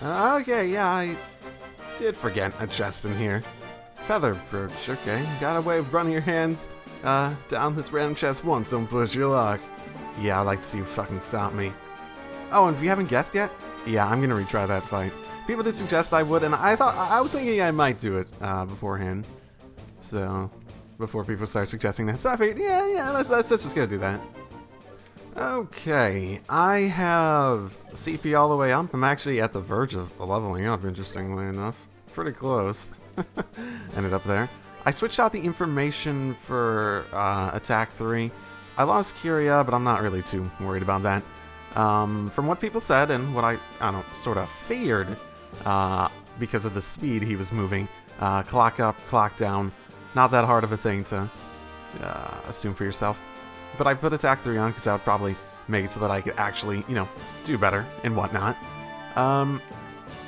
Okay, yeah, I did forget a chest in here. Feather brooch, okay. Got a way of running your hands down this random chest once, don't push your luck. Yeah, I'd like to see you fucking stop me. Oh, and if you haven't guessed yet, yeah, I'm gonna retry that fight. People did suggest I would, and I was thinking I might do it beforehand. So, before people start suggesting that. So I figured, yeah, let's just go do that. Okay, I have CP all the way up. I'm actually at the verge of leveling up, interestingly enough. Pretty close. Ended up there. I switched out the information for Attack 3. I lost Kyria, but I'm not really too worried about that. From what people said and what I don't know, sort of feared, because of the speed he was moving, clock up, clock down, not that hard of a thing to assume for yourself. But I put Attack 3 on because that would probably make it so that I could actually, do better and whatnot.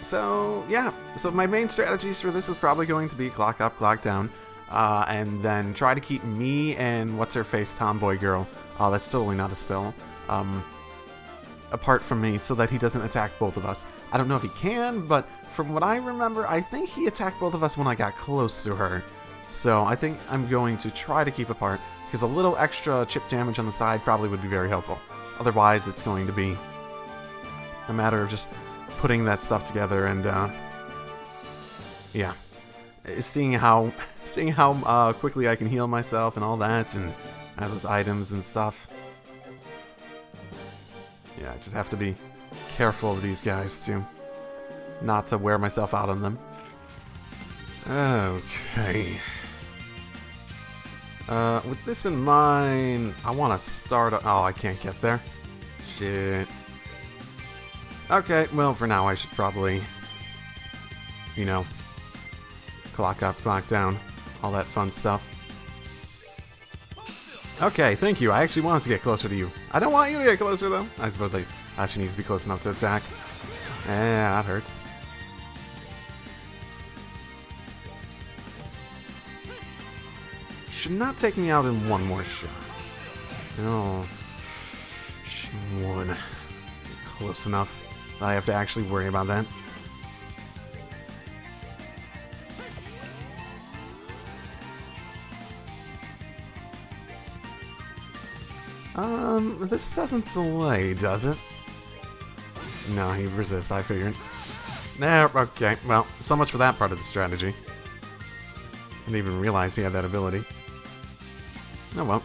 So, yeah. So my main strategies for this is probably going to be clock up, clock down, and then try to keep me and what's-her-face tomboy girl, that's totally not Estelle, apart from me so that he doesn't attack both of us. I don't know if he can, but from what I remember, I think he attacked both of us when I got close to her. So I think I'm going to try to keep apart, because a little extra chip damage on the side probably would be very helpful. Otherwise, it's going to be a matter of just putting that stuff together and, yeah. Seeing how quickly I can heal myself and all that, and have those items and stuff. Yeah, I just have to be careful of these guys, too. Not to wear myself out on them. Okay. With this in mind, I want to start... Oh, I can't get there. Shit. Okay, well, for now, I should probably... clock up, clock down. All that fun stuff. Okay, thank you. I actually wanted to get closer to you. I don't want you to get closer, though. I suppose I actually need to be close enough to attack. Yeah, that hurts. Should not take me out in one more shot. No. One. Close enough. I have to actually worry about that. This doesn't delay, does it? No, he resists, I figured. Nah, okay, well, so much for that part of the strategy. I didn't even realize he had that ability. Oh well.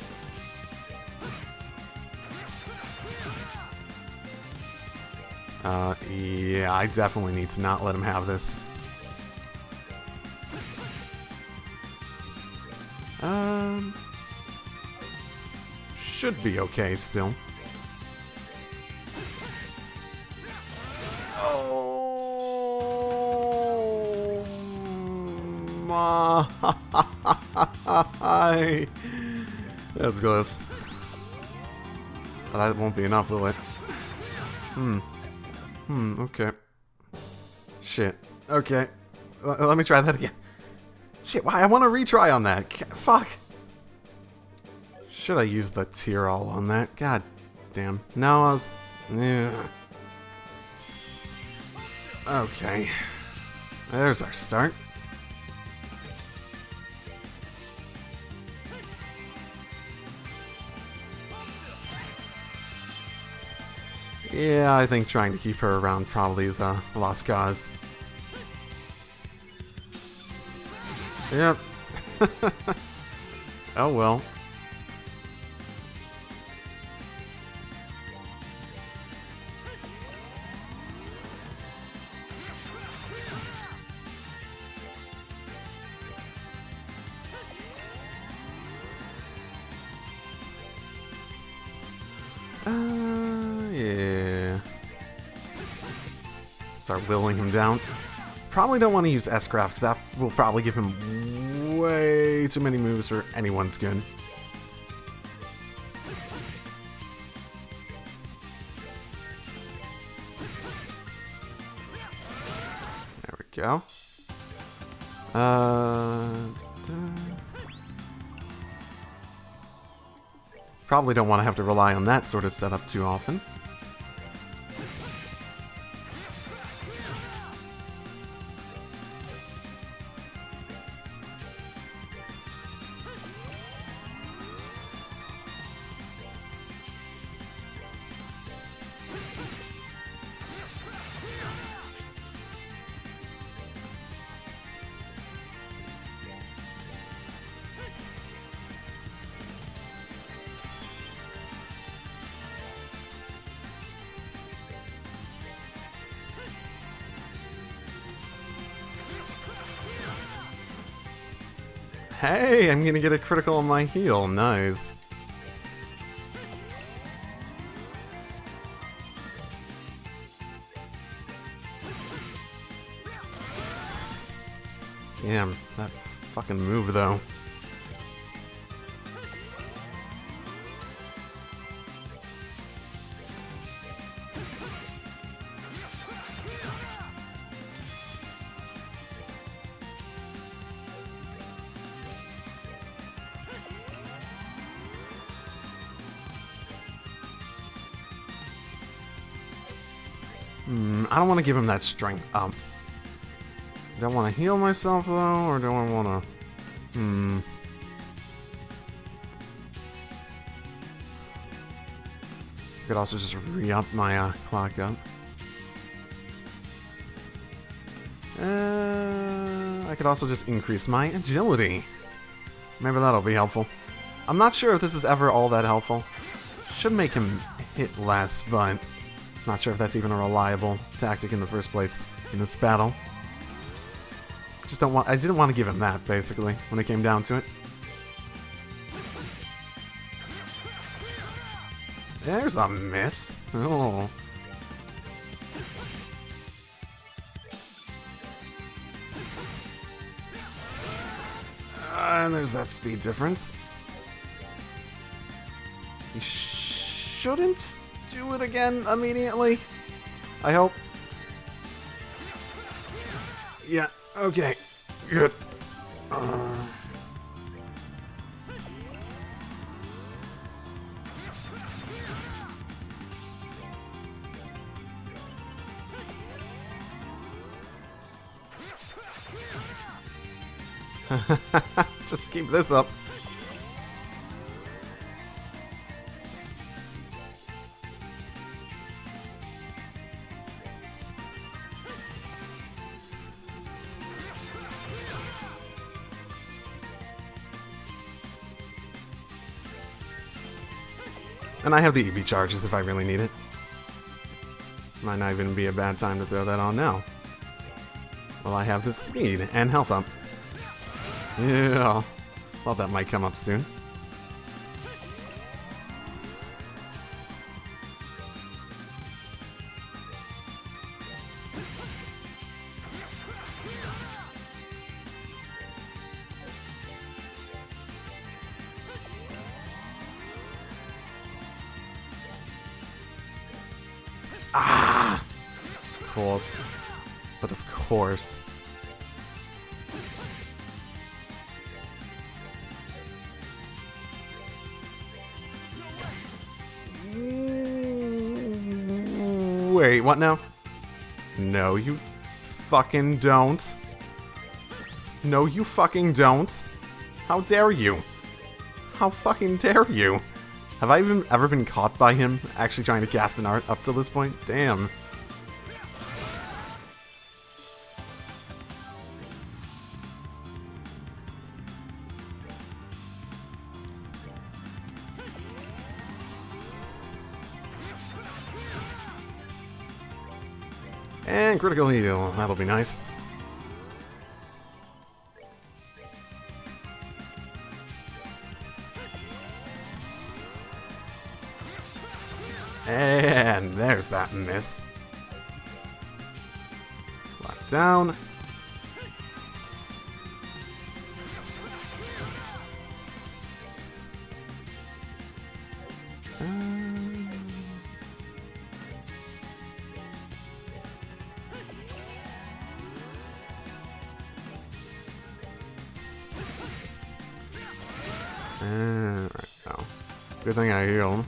Yeah, I definitely need to not let him have this. Should be okay still. Oh my! That's close. That won't be enough, will it? Okay. Shit. Okay. Let me try that again. Shit, why? I want to retry on that. Fuck. Should I use the Tyrol on that? God damn. No, I was... Yeah. Okay. There's our start. Yeah, I think trying to keep her around probably is a lost cause. Yep. Oh well. Yeah. Start willing him down. Probably don't want to use S-Craft because that will probably give him way too many moves for anyone's good. There we go. Probably don't want to have to rely on that sort of setup too often. Hey, I'm gonna get a critical on my heal. Nice. Damn, that fucking move though. I don't want to give him that strength up. Do I want to heal myself though, or do I want to? I could also just re-up my clock up. I could also just increase my agility. Maybe that'll be helpful. I'm not sure if this is ever all that helpful. Should make him hit less, but not sure if that's even a reliable tactic in the first place in this battle. I didn't want to give him that, basically, when it came down to it. There's a miss. Oh. And there's that speed difference. He shouldn't do it again immediately. I hope. Yeah, okay. Good. Just keep this up. And I have the EB charges if I really need it. Might not even be a bad time to throw that on now. Well, I have the speed and health up. Yeah, thought that might come up soon. Ah! Of course. But of course. Wait, what now? No, you fucking don't. No, you fucking don't. How dare you? How fucking dare you? Have I even ever been caught by him actually trying to cast an art up to this point? Damn. And critical heal. That'll be nice. And there's that miss. Lock down. Right now. Good thing I healed.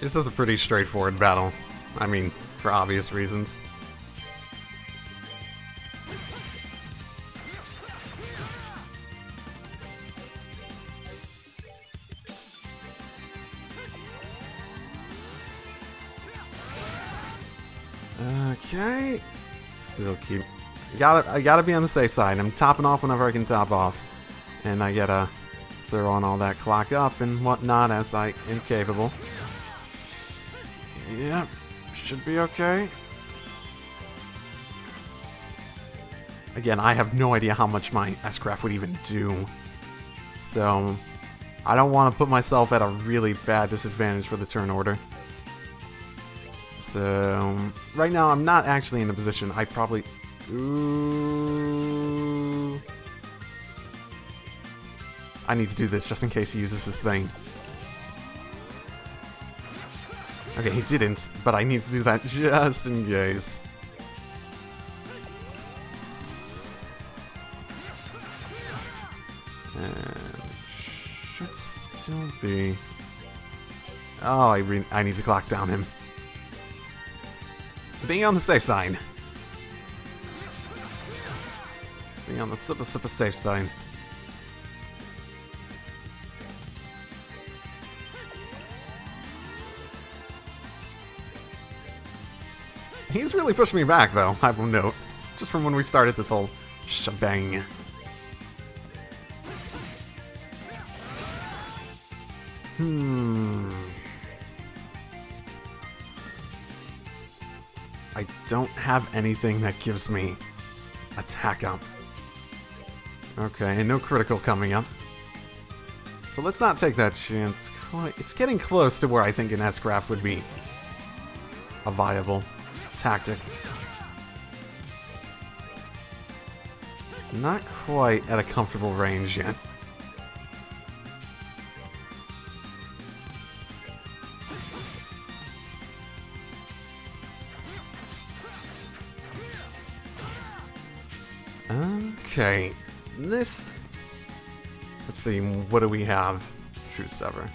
This is a pretty straightforward battle. I mean, for obvious reasons. Okay. Still keep... I gotta be on the safe side. I'm topping off whenever I can top off. And I gotta throw on all that clock up and whatnot as I am capable. Yep, should be okay. Again, I have no idea how much my S-Craft would even do. So, I don't want to put myself at a really bad disadvantage for the turn order. So, right now I'm not actually in a position. I probably... Ooh. I need to do this just in case he uses his thing. Okay, he didn't, but I need to do that just in case. And should still be... Oh, I need to clock down him. Being on the safe side. Being on the super safe side. He's really pushed me back, though, I will note. Just from when we started this whole shebang. I don't have anything that gives me attack up. Okay, and no critical coming up. So let's not take that chance. It's getting close to where I think an S-Craft would be a viable tactic. Not quite at a comfortable range yet. Okay, this... Let's see, what do we have? True Sever.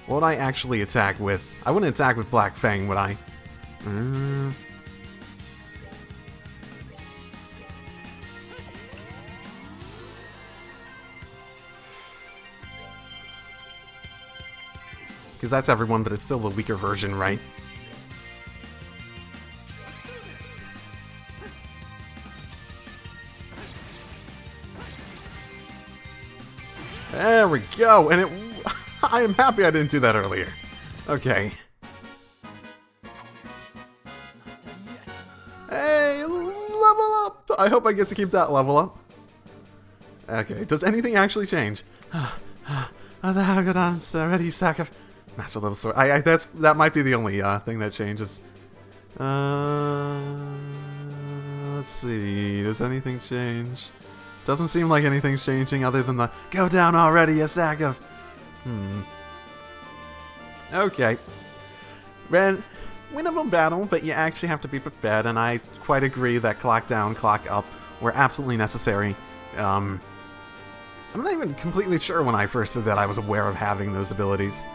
What would I actually attack with? I wouldn't attack with Black Fang, would I? Because that's everyone, but it's still the weaker version, right? There we go, and I am happy I didn't do that earlier. Okay. Hey, level up! I hope I get to keep that level up. Okay, does anything actually change? Ready, sack of master level sword. That might be the only thing that changes. Let's see. Does anything change? Doesn't seem like anything's changing other than the go down already, you sack of. Okay. Winnable battle, but you actually have to be prepared, and I quite agree that clock down, clock up were absolutely necessary. I'm not even completely sure when I first did that I was aware of having those abilities.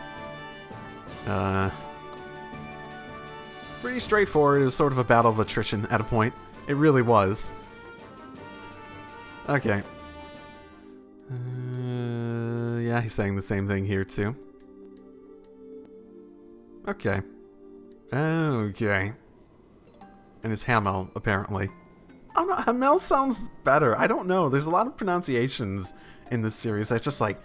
Pretty straightforward. It was sort of a battle of attrition at a point. It really was. Okay. Yeah, he's saying the same thing here, too. Okay. Okay. And it's Hamel, apparently. Oh no, Hamel sounds better. I don't know. There's a lot of pronunciations in this series that's just like,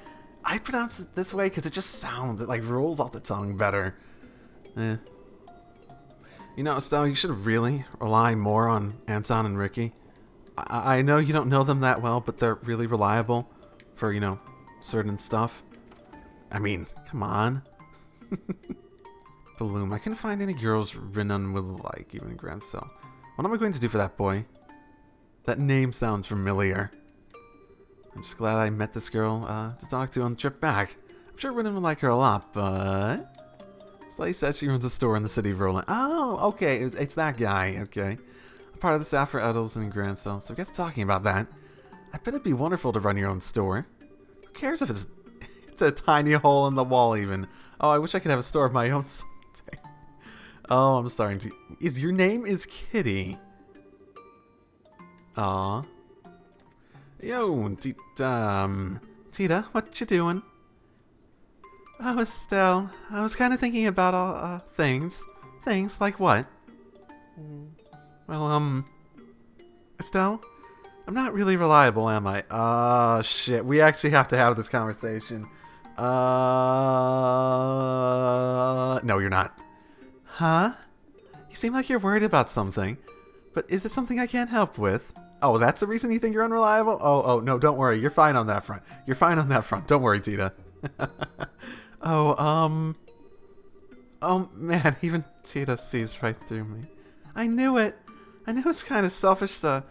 I pronounce it this way because it just sounds, it like rolls off the tongue better. You know, Estelle, you should really rely more on Anton and Ricky. I know you don't know them that well, but they're really reliable for, you know, certain stuff. I mean, come on. Bloom. I couldn't find any girls Rinnan will like, even in Grand Cell. What am I going to do for that boy? That name sounds familiar. I'm just glad I met this girl to talk to on the trip back. I'm sure Brennan would like her a lot, but... Slay says she runs a store in the city of Roland. Oh, okay, it's that guy, okay. I'm part of the staff for Edels and Grand Cell, so we get to talking about that. I bet it'd be wonderful to run your own store. Who cares if it's a tiny hole in the wall even. Oh, I wish I could have a store of my own someday. Oh, I'm starting to... Your name is Kitty. Aw. Yo, Tita, what you doing? Oh, Estelle, I was kind of thinking about all, things. Things like what? Well, Estelle, I'm not really reliable, am I? Oh, shit, we actually have to have this conversation. No, you're not. Huh? You seem like you're worried about something, but is it something I can't help with? Oh, that's the reason you think you're unreliable? Oh, no, don't worry. You're fine on that front. You're fine on that front. Don't worry, Tita. Oh, man, even Tita sees right through me. I knew it. I knew it's kind of selfish to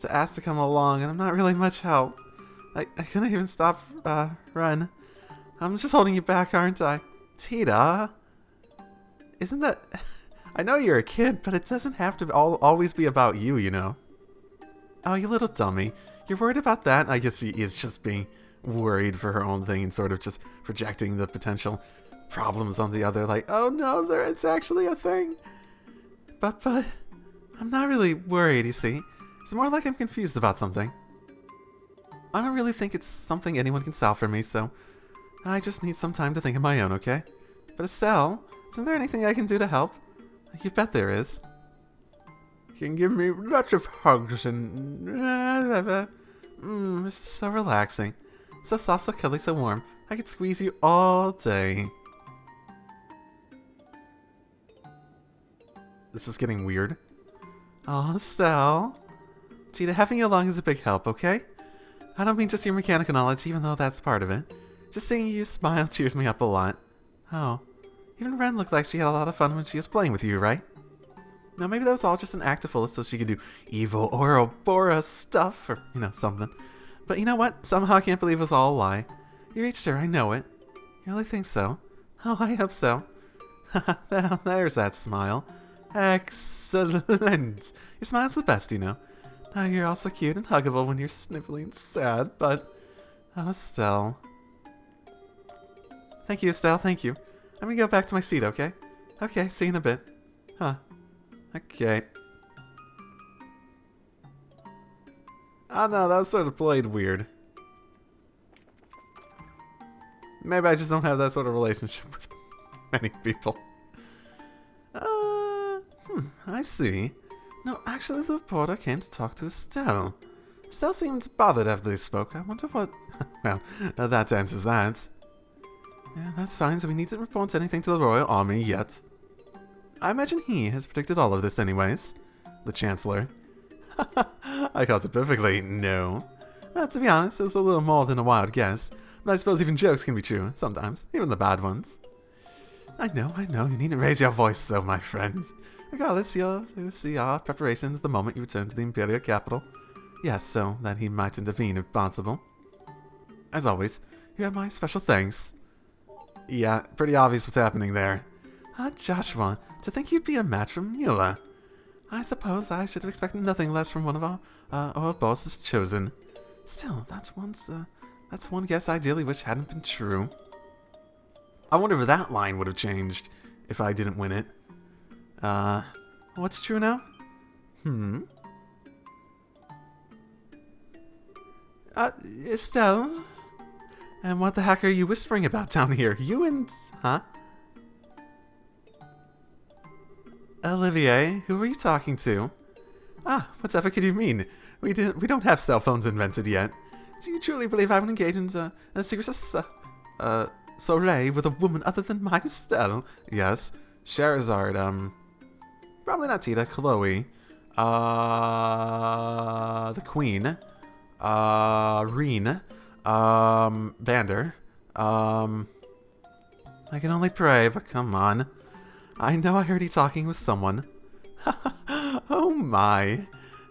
ask to come along, and I'm not really much help. I couldn't even stop, run. I'm just holding you back, aren't I? Tita? Isn't that... I know you're a kid, but it doesn't have to always be about you, you know. Oh, you little dummy. You're worried about that? I guess she is just being worried for her own thing and sort of just projecting the potential problems on the other. Like, oh no, it's actually a thing. But, I'm not really worried, you see. It's more like I'm confused about something. I don't really think it's something anyone can solve for me, so I just need some time to think of my own, okay? But Estelle, isn't there anything I can do to help? You bet there is. You can give me lots of hugs and... it's so relaxing. So soft, so cuddly, so warm. I could squeeze you all day. This is getting weird. Oh, Estelle. Tita, having you along is a big help, okay? I don't mean just your mechanical knowledge, even though that's part of it. Just seeing you smile cheers me up a lot. Oh. Even Ren looked like she had a lot of fun when she was playing with you, right? Now, maybe that was all just an act of Phyllis so she could do evil Ouroboros stuff, or, something. But you know what? Somehow I can't believe it was all a lie. You reached her, I know it. You really think so? Oh, I hope so. Haha, there's that smile. Excellent. Your smile's the best, you know. Now you're also cute and huggable when you're sniffling sad, but... Oh, Estelle. Thank you, Estelle, thank you. I'm gonna go back to my seat, okay? Okay, see you in a bit. Huh. Okay. Oh no, that was sort of played weird. Maybe I just don't have that sort of relationship with many people. I see. No, actually the reporter came to talk to Estelle. Estelle seemed bothered after they spoke. I wonder what... Well, that answers that. Yeah, that's fine, so we needn't report anything to the Royal Army yet. I imagine he has predicted all of this anyways. The Chancellor. I caught it perfectly. No. To be honest, it was a little more than a wild guess. But I suppose even jokes can be true, sometimes. Even the bad ones. I know. You needn't raise your voice so, my friends. Regardless, you'll see our preparations the moment you return to the Imperial capital. Yes, so that he might intervene if possible. As always, you have my special thanks. Yeah, pretty obvious what's happening there. Joshua, to think you'd be a match for Mueller. I suppose I should have expected nothing less from one of our bosses chosen. Still, that's one guess I ideally wish hadn't been true. I wonder if that line would have changed if I didn't win it. What's true now? Estelle? And what the heck are you whispering about down here? You and... Huh? Olivier, who were you talking to? Whatever could you mean? We don't have cell phones invented yet. Do you truly believe I would engage in a serious soiree with a woman other than my Estelle? Yes. Charizard, probably not Tita, Chloe. The Queen. Reen. Vander. I can only pray, but come on. I know I heard you talking with someone. Oh my.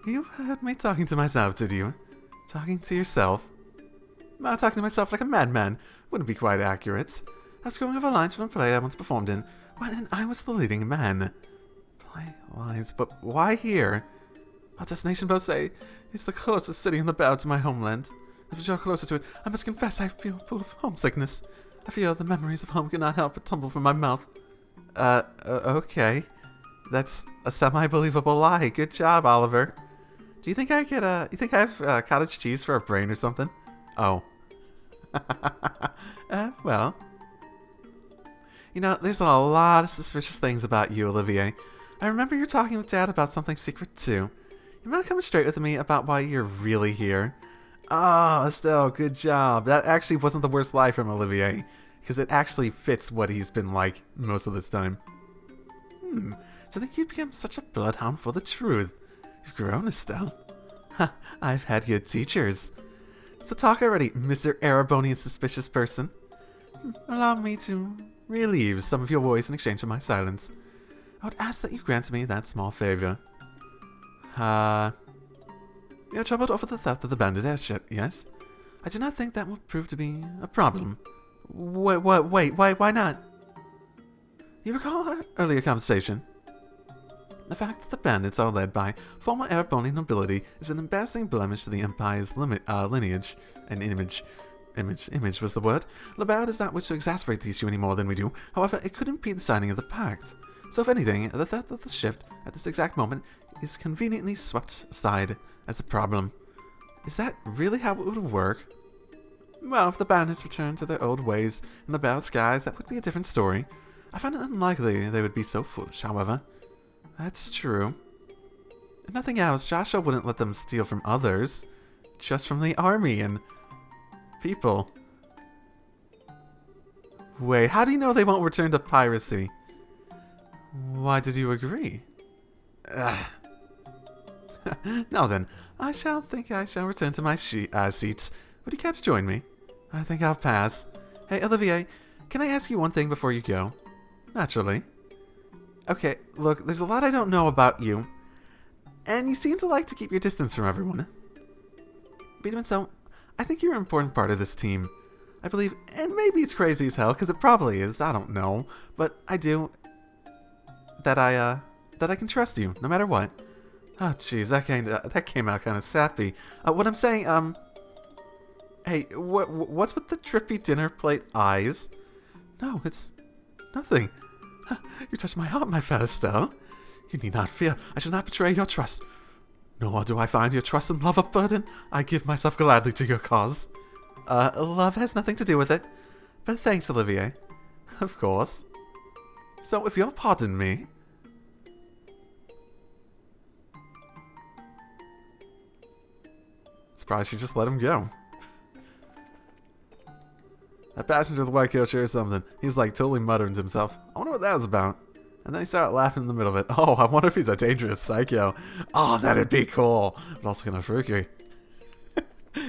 You heard me talking to myself, did you? Talking to yourself? Talking to myself like a madman wouldn't be quite accurate. I was going over lines from a play I once performed in, when I was the leading man. Play lines, but why here? Our destination, both say, is the closest city in the belt to my homeland. As we draw closer to it, I must confess I feel full of homesickness. I feel the memories of home cannot help but tumble from my mouth. Okay. That's a semi-believable lie. Good job, Oliver. Do you think I get you think I have cottage cheese for a brain or something? Oh. Well. You know, there's a lot of suspicious things about you, Olivier. I remember you talking with Dad about something secret, too. You might come straight with me about why you're really here. Oh, Estelle, good job. That actually wasn't the worst lie from Olivier, because it actually fits what he's been like most of this time. To think you've become such a bloodhound for the truth. You've grown, Estelle. I've had good teachers. So talk already, Mr. Erebonian suspicious person. Allow me to relieve some of your worries in exchange for my silence. I would ask that you grant me that small favor. You're troubled over the theft of the bandit airship, yes? I do not think that will prove to be a problem. Wait, why not? You recall our earlier conversation? The fact that the bandits are led by former Erebonian nobility is an embarrassing blemish to the Empire's lineage and image. Image was the word. Lebard is not wish to exasperate these two any more than we do. However, it could impede the signing of the pact. So if anything, the theft of the ship at this exact moment is conveniently swept aside as a problem. Is that really how it would work? Well, if the bandits returned to their old ways in the Bell skies, that would be a different story. I find it unlikely they would be so foolish, however. That's true. If nothing else, Joshua wouldn't let them steal from others. Just from the army and people. Wait, how do you know they won't return to piracy? Why did you agree? Now then, I shall return to my seats. Would you care to join me? I think I'll pass. Hey, Olivier, can I ask you one thing before you go? Naturally. Okay, look, there's a lot I don't know about you. And you seem to like to keep your distance from everyone. But even so, I think you're an important part of this team. I believe, and maybe it's crazy as hell, because it probably is, I don't know. But I do, that I can trust you, no matter what. Oh, jeez, that came out kind of sappy. What I'm saying, hey, what's with the drippy dinner plate eyes? No, it's nothing. You touched my heart, my fair Estelle. You need not fear. I shall not betray your trust. Nor do I find your trust and love a burden. I give myself gladly to your cause. Love has nothing to do with it. But thanks, Olivier. Of course. So, if you'll pardon me... Surprised she just let him go. That passenger with the white coat shares something. He was like totally muttering to himself. I wonder what that was about. And then he started laughing in the middle of it. Oh, I wonder if he's a dangerous psycho. Oh, that'd be cool. But also kind of freaky.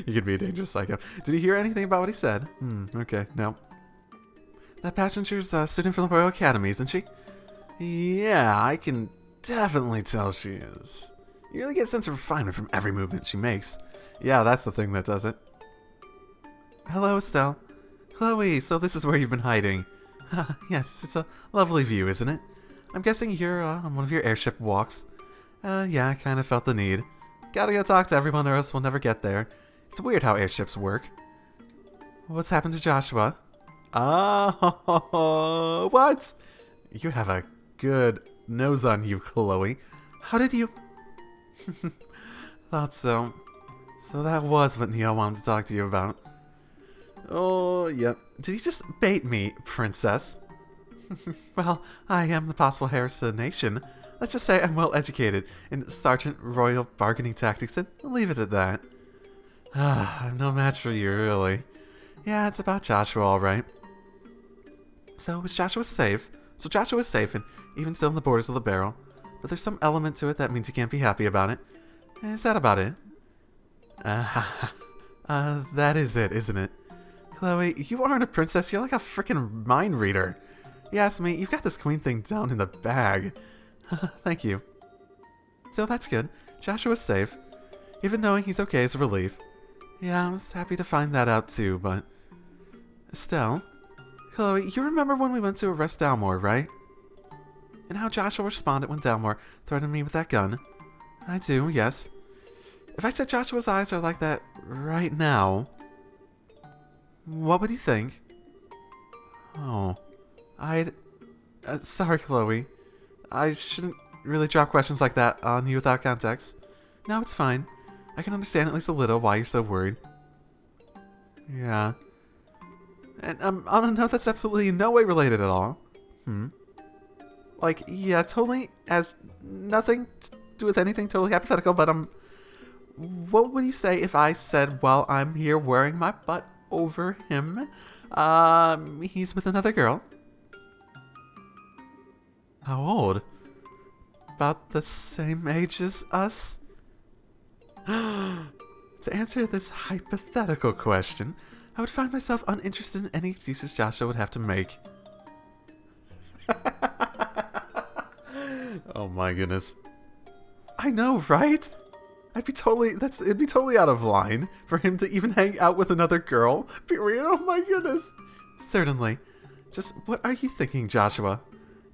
He could be a dangerous psycho. Did you hear anything about what he said? Okay, no. That passenger's a student from the Royal Academy, isn't she? Yeah, I can definitely tell she is. You really get a sense of refinement from every movement she makes. Yeah, that's the thing that does it. Hello, Estelle. Chloe, so this is where you've been hiding. Yes, it's a lovely view, isn't it? I'm guessing you're on one of your airship walks. Yeah, I kind of felt the need. Gotta go talk to everyone or else we'll never get there. It's weird how airships work. What's happened to Joshua? Oh, what? You have a good nose on you, Chloe. How did you... Thought so. So that was what Neil wanted to talk to you about. Oh, yep. Did you just bait me, princess? Well, I am the possible heiress to the nation. Let's just say I'm well educated in Sergeant Royal bargaining tactics and leave it at that. I'm no match for you, really. Yeah, it's about Joshua, alright. So, is Joshua safe? So Joshua's safe and even still in the borders of the barrel. But there's some element to it that means you can't be happy about it. Is that about it? That is it, isn't it? Chloe, you aren't a princess, you're like a freaking mind reader. You ask me, you've got this queen thing down in the bag. Thank you. So that's good. Joshua's safe. Even knowing he's okay is a relief. Yeah, I was happy to find that out too, but... Estelle? Chloe, you remember when we went to arrest Dalmore, right? And how Joshua responded when Dalmore threatened me with that gun? I do, yes. If I said Joshua's eyes are like that right now, what would you think? Oh, I'd... sorry, Chloe. I shouldn't really drop questions like that on you without context. No, it's fine. I can understand at least a little why you're so worried. Yeah. And on a note that's absolutely no way related at all. Like, yeah, totally has nothing to do with anything, totally hypothetical, but what would you say if I said, while I'm here wearing my butt over him, he's with another girl? How old? About the same age as us? To answer this hypothetical question, I would find myself uninterested in any excuses Joshua would have to make. Oh my goodness. I know, right? It'd be totally out of line for him to even hang out with another girl. Period. Oh my goodness. Certainly. Just what are you thinking, Joshua?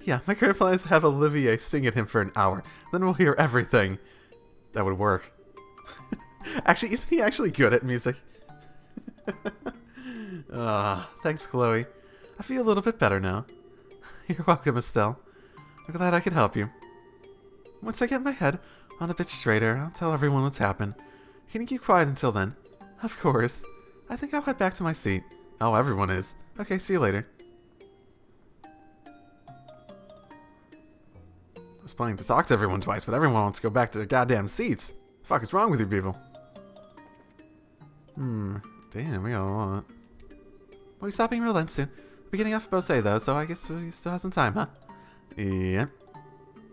Yeah, my current plan is to have Olivier sing at him for an hour. Then we'll hear everything. That would work. Actually, isn't he actually good at music? Thanks, Chloe. I feel a little bit better now. You're welcome, Estelle. I'm glad I could help you. Once I get my head on a bit straighter, I'll tell everyone what's happened. Can you keep quiet until then? Of course. I think I'll head back to my seat. Oh, everyone is. Okay, see you later. I was planning to talk to everyone twice, but everyone wants to go back to their goddamn seats. The fuck is wrong with you people? Damn, we got a lot. We'll be stopping in Roland soon. We're getting off of Bose though, so I guess we still have some time, huh? Yeah.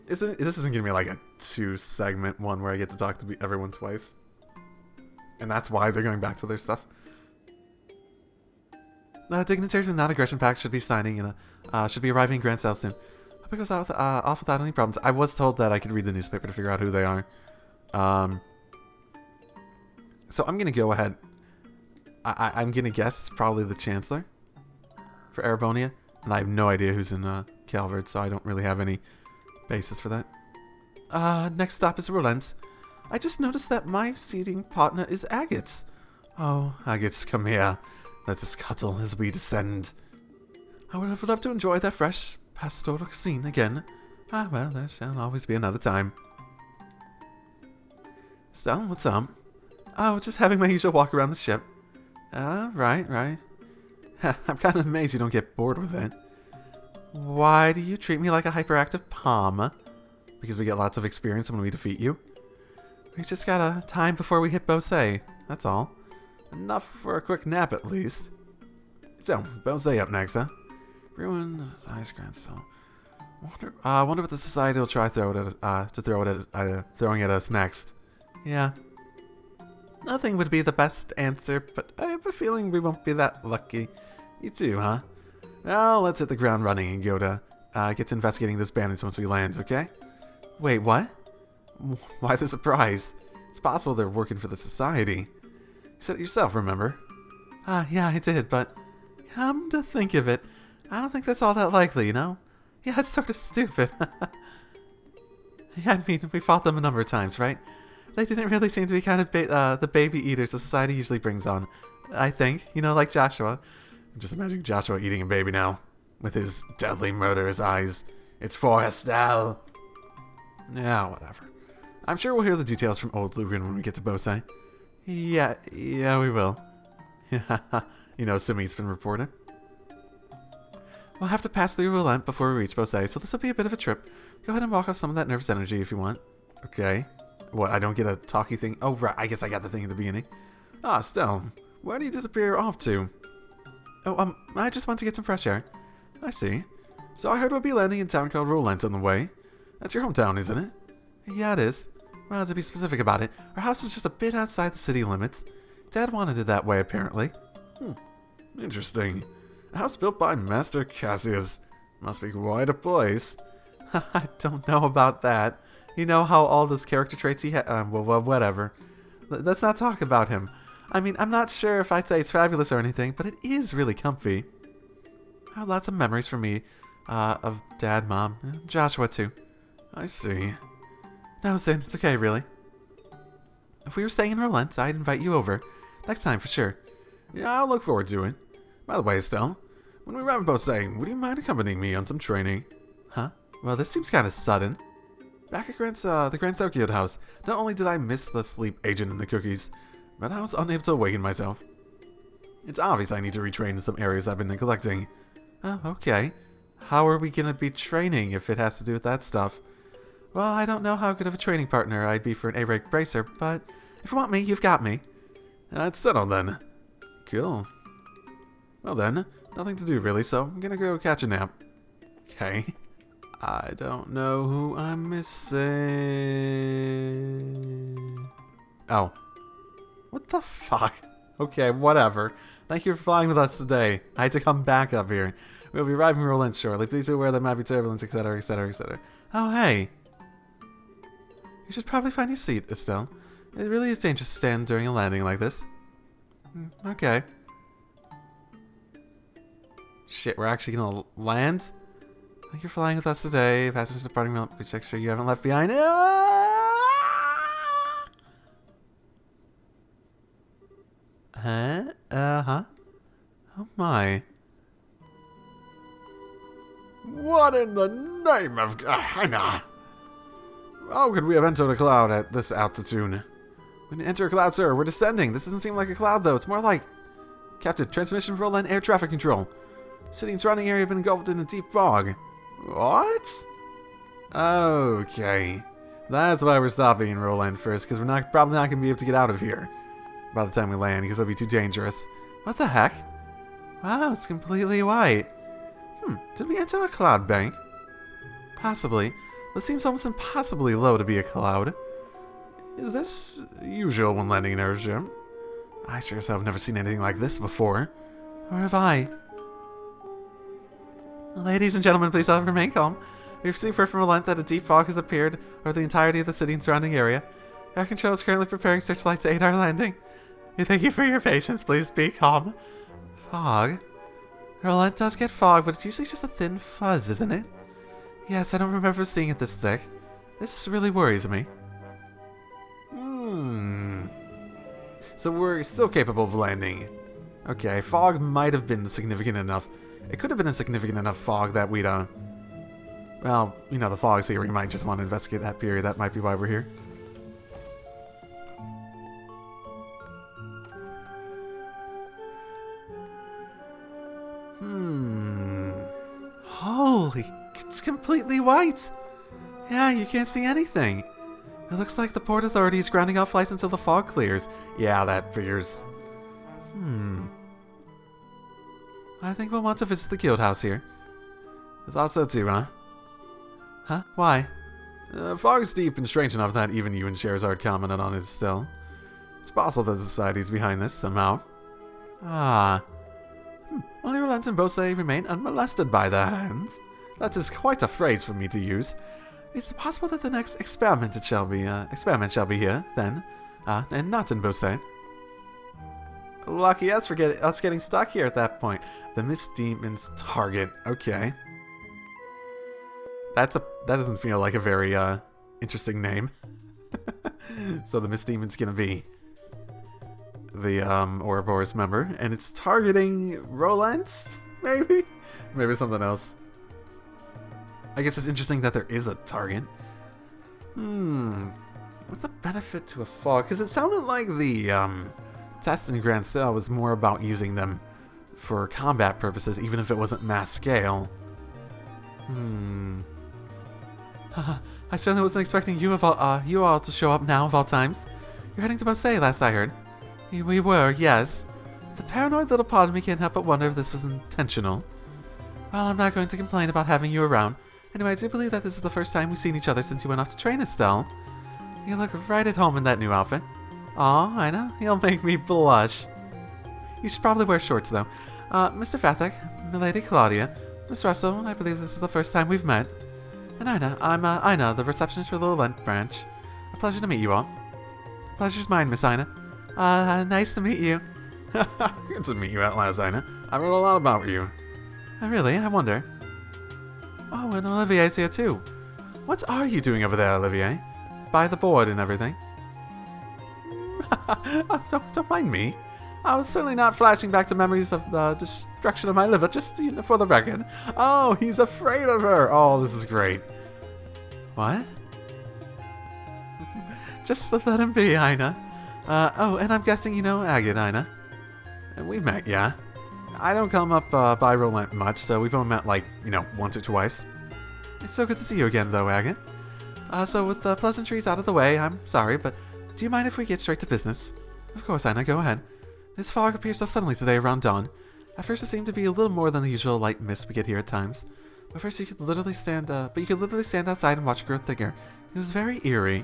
This isn't gonna be like a 2-segment one where I get to talk to everyone twice. And that's why they're going back to their stuff. Dignitaries with non-aggression pact should be should be arriving in Grand South soon. Hope it goes off without any problems. I was told that I could read the newspaper to figure out who they are. So I'm gonna go ahead. I'm gonna guess it's probably the Chancellor for Arabonia, and I have no idea who's in Calvert, so I don't really have any basis for that. Next stop is Roland. I just noticed that my seating partner is Agates. Oh, Agates, come here. Let us cuddle as we descend. I would have loved to enjoy that fresh pastoral scene again. Ah, well, there shall always be another time. Stella, what's up? Oh, just having my usual walk around the ship. Right. I'm kind of amazed you don't get bored with it. Why do you treat me like a hyperactive palm? Because we get lots of experience when we defeat you. We just got a time before we hit Bose, that's all. Enough for a quick nap at least. So, Bose up next, huh? Ruin ice grand so. Wonder what the society will try throwing at us next. Yeah. Nothing would be the best answer, but I have a feeling we won't be that lucky. You too, huh? Well, let's hit the ground running and go to get to investigating this bandits once we land, okay? Wait, what? Why the surprise? It's possible they're working for the society. You said it yourself, remember? Yeah, I did, but come to think of it, I don't think that's all that likely, you know? Yeah, it's sort of stupid. Yeah, I mean, we fought them a number of times, right? They didn't really seem to be kind of the baby eaters the society usually brings on. I think, you know, like Joshua. I'm just imagining Joshua eating a baby now, with his deadly murderous eyes. It's for Estelle. Yeah, whatever. I'm sure we'll hear the details from old Lugan when we get to Bose. Yeah, we will. You know, assuming been reported. We'll have to pass through Roland before we reach Bose, so this will be a bit of a trip. Go ahead and walk off some of that nervous energy if you want. Okay. What, I don't get a talkie thing? Oh, right, I guess I got the thing at the beginning. Ah, Stell, where do you disappear off to? Oh, I just want to get some fresh air. I see. So I heard we'll be landing in a town called Roland on the way. That's your hometown, isn't it? Yeah, it is. Well, to be specific about it, our house is just a bit outside the city limits. Dad wanted it that way, apparently. Interesting. A house built by Master Cassius. Must be quite a place. I don't know about that. You know how all those character traits he had? Well, whatever. Let's not talk about him. I mean, I'm not sure if I'd say it's fabulous or anything, but it is really comfy. I have lots of memories for me of Dad, Mom, and Joshua too. I see. No, Zin, it's okay, really. If we were staying in Rolent, I'd invite you over. Next time, for sure. Yeah, I'll look forward to it. By the way, Estelle, when we were both saying, would you mind accompanying me on some training? Huh? Well, this seems kind of sudden. Back at the Grand South Guild House, not only did I miss the sleep agent and the cookies, but I was unable to awaken myself. It's obvious I need to retrain in some areas I've been neglecting. Oh, okay. How are we gonna be training if it has to do with that stuff? Well, I don't know how good of a training partner I'd be for an A-rank bracer, but if you want me, you've got me. It's settled then. Cool. Well then, nothing to do really, so I'm gonna go catch a nap. Okay. I don't know who I'm missing. Oh. What the fuck? Okay, whatever. Thank you for flying with us today. I had to come back up here. We'll be arriving in Rolent shortly. Please be aware there might be turbulence, etc., etc., etc. Oh, hey. You should probably find your seat, Estelle. It really is dangerous to stand during a landing like this. Okay. Shit, we're actually gonna land? Thank you for flying with us today. Passengers departing, please check sure you haven't left behind. Huh? Uh-huh. Oh my. What in the name of Hannah? How could we have entered a cloud at this altitude? We didn't enter a cloud, sir. We're descending. This doesn't seem like a cloud, though. It's more like... Captain, transmission for Rolent air traffic control. City and surrounding area have been engulfed in a deep fog. What? Okay. That's why we're stopping in Rolent first, because we're probably not going to be able to get out of here by the time we land, because it'll be too dangerous. What the heck? Wow, it's completely white. Did we enter a cloud bank? Possibly. But it seems almost impossibly low to be a cloud. Is this usual when landing in an airship? I sure as hell have never seen anything like this before. Or have I? Ladies and gentlemen, please all remain calm. We've received word from Rolent that a deep fog has appeared over the entirety of the city and surrounding area. Air control is currently preparing searchlights to aid our landing. We thank you for your patience. Please be calm. Fog? Rolent does get fog, but it's usually just a thin fuzz, isn't it? Yes, I don't remember seeing it this thick. This really worries me. So we're still capable of landing. Okay, fog might have been significant enough. It could have been a significant enough fog that we'd, well, you know, the fog's here. We might just want to investigate that period. That might be why we're here. Holy, it's completely white. Yeah, you can't see anything. It looks like the Port Authority is grounding off flights until the fog clears. Yeah, that figures. I think we'll want to visit the guild house here. I thought so too, huh? Huh? Why? Fog is deep and strange enough that even you and Sherazard commented on it still. It's possible that the society's behind this somehow. Ah. Only Rolent and Bose remain unmolested by their hands. That is quite a phrase for me to use. It's possible that the next experiment shall be here, then, and not in Bose. Lucky us for us getting stuck here at that point. The Mist Demon's target. Okay. That doesn't feel like a very interesting name. So the Mist Demon's gonna be the Ouroboros member, and it's targeting Rolent, maybe? Maybe something else. I guess it's interesting that there is a target. What's the benefit to a fog? Because it sounded like the test in Grand Cell was more about using them for combat purposes, even if it wasn't mass scale. I certainly wasn't expecting you all to show up now of all times. You're heading to Bosé, last I heard. We were, yes. The paranoid little part of me can't help but wonder if this was intentional. Well, I'm not going to complain about having you around. Anyway, I do believe that this is the first time we've seen each other since you went off to train, Estelle. You look right at home in that new outfit. Aw, I know. You'll make me blush. You should probably wear shorts, though. Mr. Fathek, Milady Claudia, Miss Russell, I believe this is the first time we've met. And Ina, the receptionist for the LoH branch. A pleasure to meet you all. Pleasure's mine, Miss Ina. Nice to meet you. Good to meet you at last, Ina. I read a lot about you. Really? I wonder. Oh, and Olivier's here too. What are you doing over there, Olivier? By the board and everything. Don't mind me. I was certainly not flashing back to memories of the destruction of my liver, just for the record. Oh, he's afraid of her. Oh, this is great. What? Just let him be, Ina. Oh, and I'm guessing you know Agate, Ina. We met, yeah. I don't come up by Roland much, so we've only met, like, once or twice. It's so good to see you again, though, Agate. So with the pleasantries out of the way, I'm sorry, but do you mind if we get straight to business? Of course, Ina, go ahead. This fog appears so suddenly today around dawn. At first it seemed to be a little more than the usual light mist we get here at times. But first you could literally stand outside and watch it grow thicker. It was very eerie.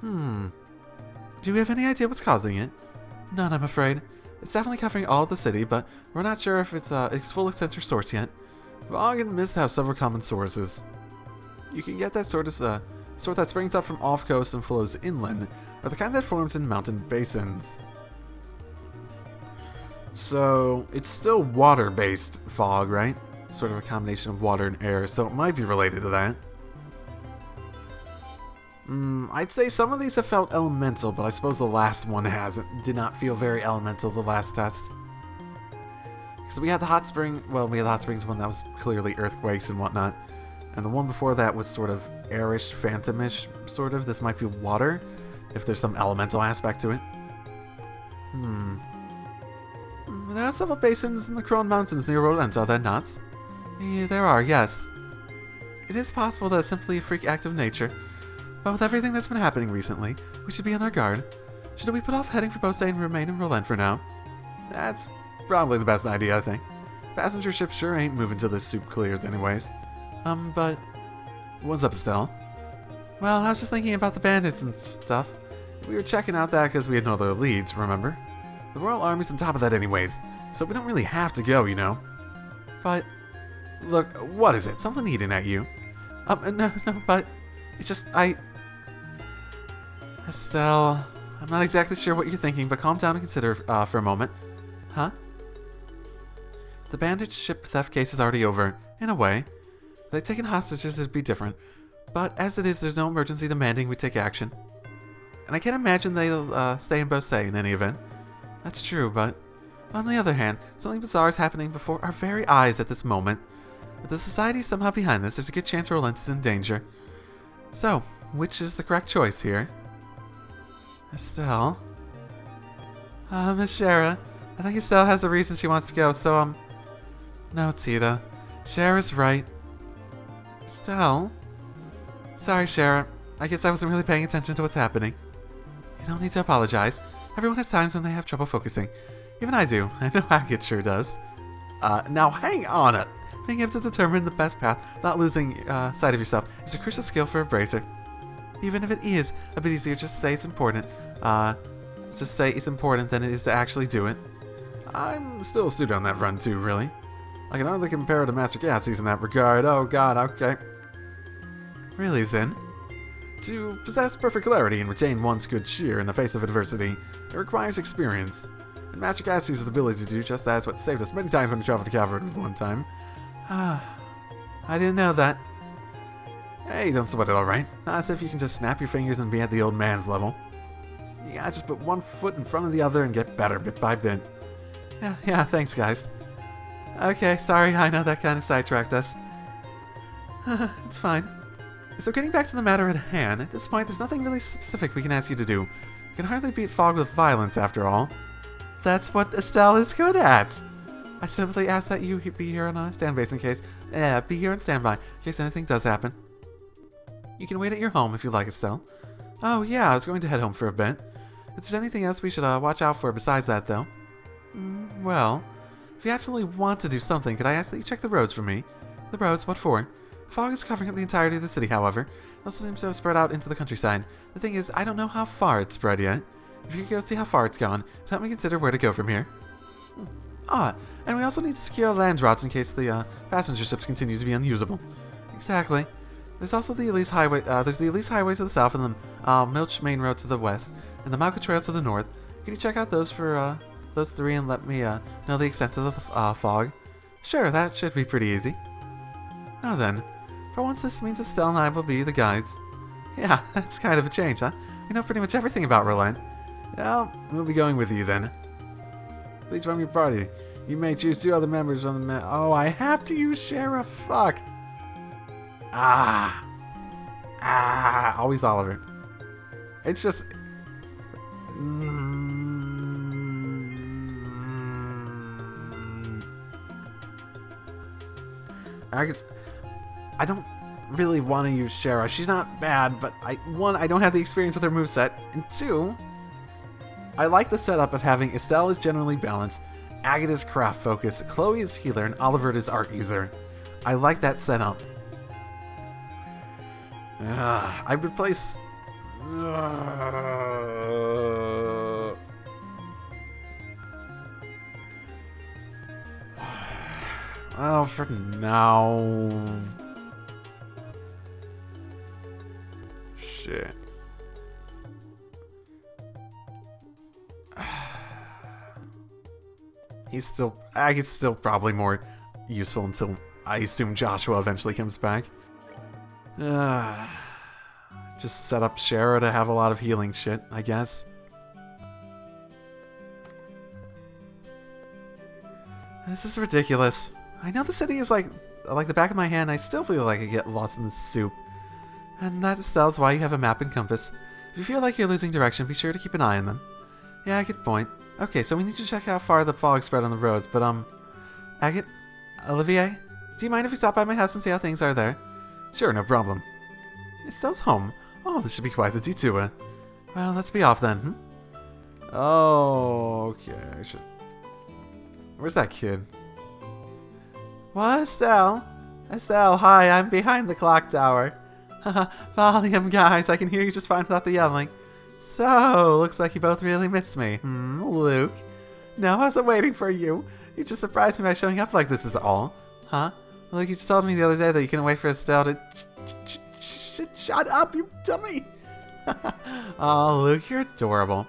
Do we have any idea what's causing it? None, I'm afraid. It's definitely covering all of the city, but we're not sure if it's its full extent or source yet. Fog and mist have several common sources. You can get that sort that springs up from off coast and flows inland, or the kind that forms in mountain basins. So, it's still water-based fog, right? Sort of a combination of water and air, so it might be related to that. I'd say some of these have felt elemental, but I suppose the last one hasn't. Did not feel very elemental, the last test. So we had the hot springs one that was clearly earthquakes and whatnot. And the one before that was sort of airish, phantomish, sort of. This might be water, if there's some elemental aspect to it. There are several basins in the Crone Mountains near Roland, are there not? Yeah, there are, yes. It is possible that it's simply a freak act of nature. But with everything that's been happening recently, we should be on our guard. Should we put off heading for Beausset and remain in Roland for now? That's probably the best idea, I think. Passenger ships sure ain't moving till this soup clears anyways. But... What's up, Estelle? Well, I was just thinking about the bandits and stuff. We were checking out that because we had no other leads, remember? The Royal Army's on top of that anyways, so we don't really have to go, But... Look, what is it? Something eating at you? No, but... It's just, Estelle... I'm not exactly sure what you're thinking, but calm down and consider for a moment. Huh? The bandit ship theft case is already over, in a way. If they'd taken hostages, it'd be different. But as it is, there's no emergency demanding we take action. And I can't imagine they'll stay in Beausset in any event. That's true, but on the other hand, something bizarre is happening before our very eyes at this moment. If the society's somehow behind this, there's a good chance Roland is in danger. So, which is the correct choice here? Estelle? Miss Shara, I think Estelle has a reason she wants to go, so, No, Tita. Shara's right. Estelle? Sorry, Shara. I guess I wasn't really paying attention to what's happening. You don't need to apologize. Everyone has times when they have trouble focusing. Even I do. I know Agate sure does. Now hang on it. Being able to determine the best path without losing sight of yourself is a crucial skill for a bracer. Even if it is a bit easier just to say it's important, than it is to actually do it. I'm still a student on that front too, really. I can hardly compare to Master Gassies in that regard. Oh god, okay. Really, Zen? To possess perfect clarity and retain one's good cheer in the face of adversity, it requires experience. And Master Gassies' ability to do just that is what saved us many times when we traveled to Calvert one time. I didn't know that. Hey, don't sweat it, alright? Not as if you can just snap your fingers and be at the old man's level. You gotta just put one foot in front of the other and get better bit by bit. Yeah, thanks guys. Okay, sorry, I know that kind of sidetracked us. It's fine. So getting back to the matter at hand, at this point there's nothing really specific we can ask you to do. You can hardly beat fog with violence after all. That's what Estelle is good at! I simply ask that you be here on a stand base in case... be here on standby, in case anything does happen. You can wait at your home if you like, Estelle. Oh yeah, I was going to head home for a bit. If there's anything else we should watch out for besides that, though. Well, if you absolutely want to do something, could I ask that you check the roads for me? The roads? What for? Fog is covering up the entirety of the city, however. It also seems to have spread out into the countryside. The thing is, I don't know how far it's spread yet. If you could go see how far it's gone, help me consider where to go from here. And we also need to secure land routes in case the passenger ships continue to be unusable. Exactly. There's also the Elise Highway. There's the Elise Highway to the south and the Milch Main Road to the west, and the Malka Trail to the north. Can you check out those for those three and let me know the extent of the fog? Sure, that should be pretty easy. Now then, for once this means Estelle and I will be the guides. Yeah, that's kind of a change, huh? We know pretty much everything about Roland. Well, we'll be going with you then. Please run your party. You may choose 2 other members on the Oh, I have to use Sheriff. Fuck. Always Oliver. It's just... I don't really want to use Shara. She's not bad, but one, I don't have the experience with her moveset, and 2, I like the setup of having Estelle is generally balanced, Agate is craft focused, Chloe is healer, and Oliver is art user. I like that setup. I replace... Well, for now... Shit. Agate's still probably more useful until I assume Joshua eventually comes back. Just set up Shara to have a lot of healing shit, I guess. This is ridiculous. I know the city is like the back of my hand. I still feel like I get lost in this soup. And that tells why you have a map and compass. If you feel like you're losing direction, be sure to keep an eye on them. Yeah, good point. Okay, so we need to check how far the fog spread on the roads, but Agate? Olivier? Do you mind if we stop by my house and see how things are there? Sure, no problem. Estelle's home. Oh, this should be quite the detour. Well, let's be off then, Oh, okay, Where's that kid? What, Estelle? Estelle, hi, I'm behind the clock tower. Haha, volume, guys, I can hear you just fine without the yelling. So, looks like you both really miss me. Luke? No, I wasn't waiting for you. You just surprised me by showing up like this is all. Huh? Look, you just told me the other day that you couldn't wait for Estelle to... Shut up, you dummy! Oh, Luke, you're adorable.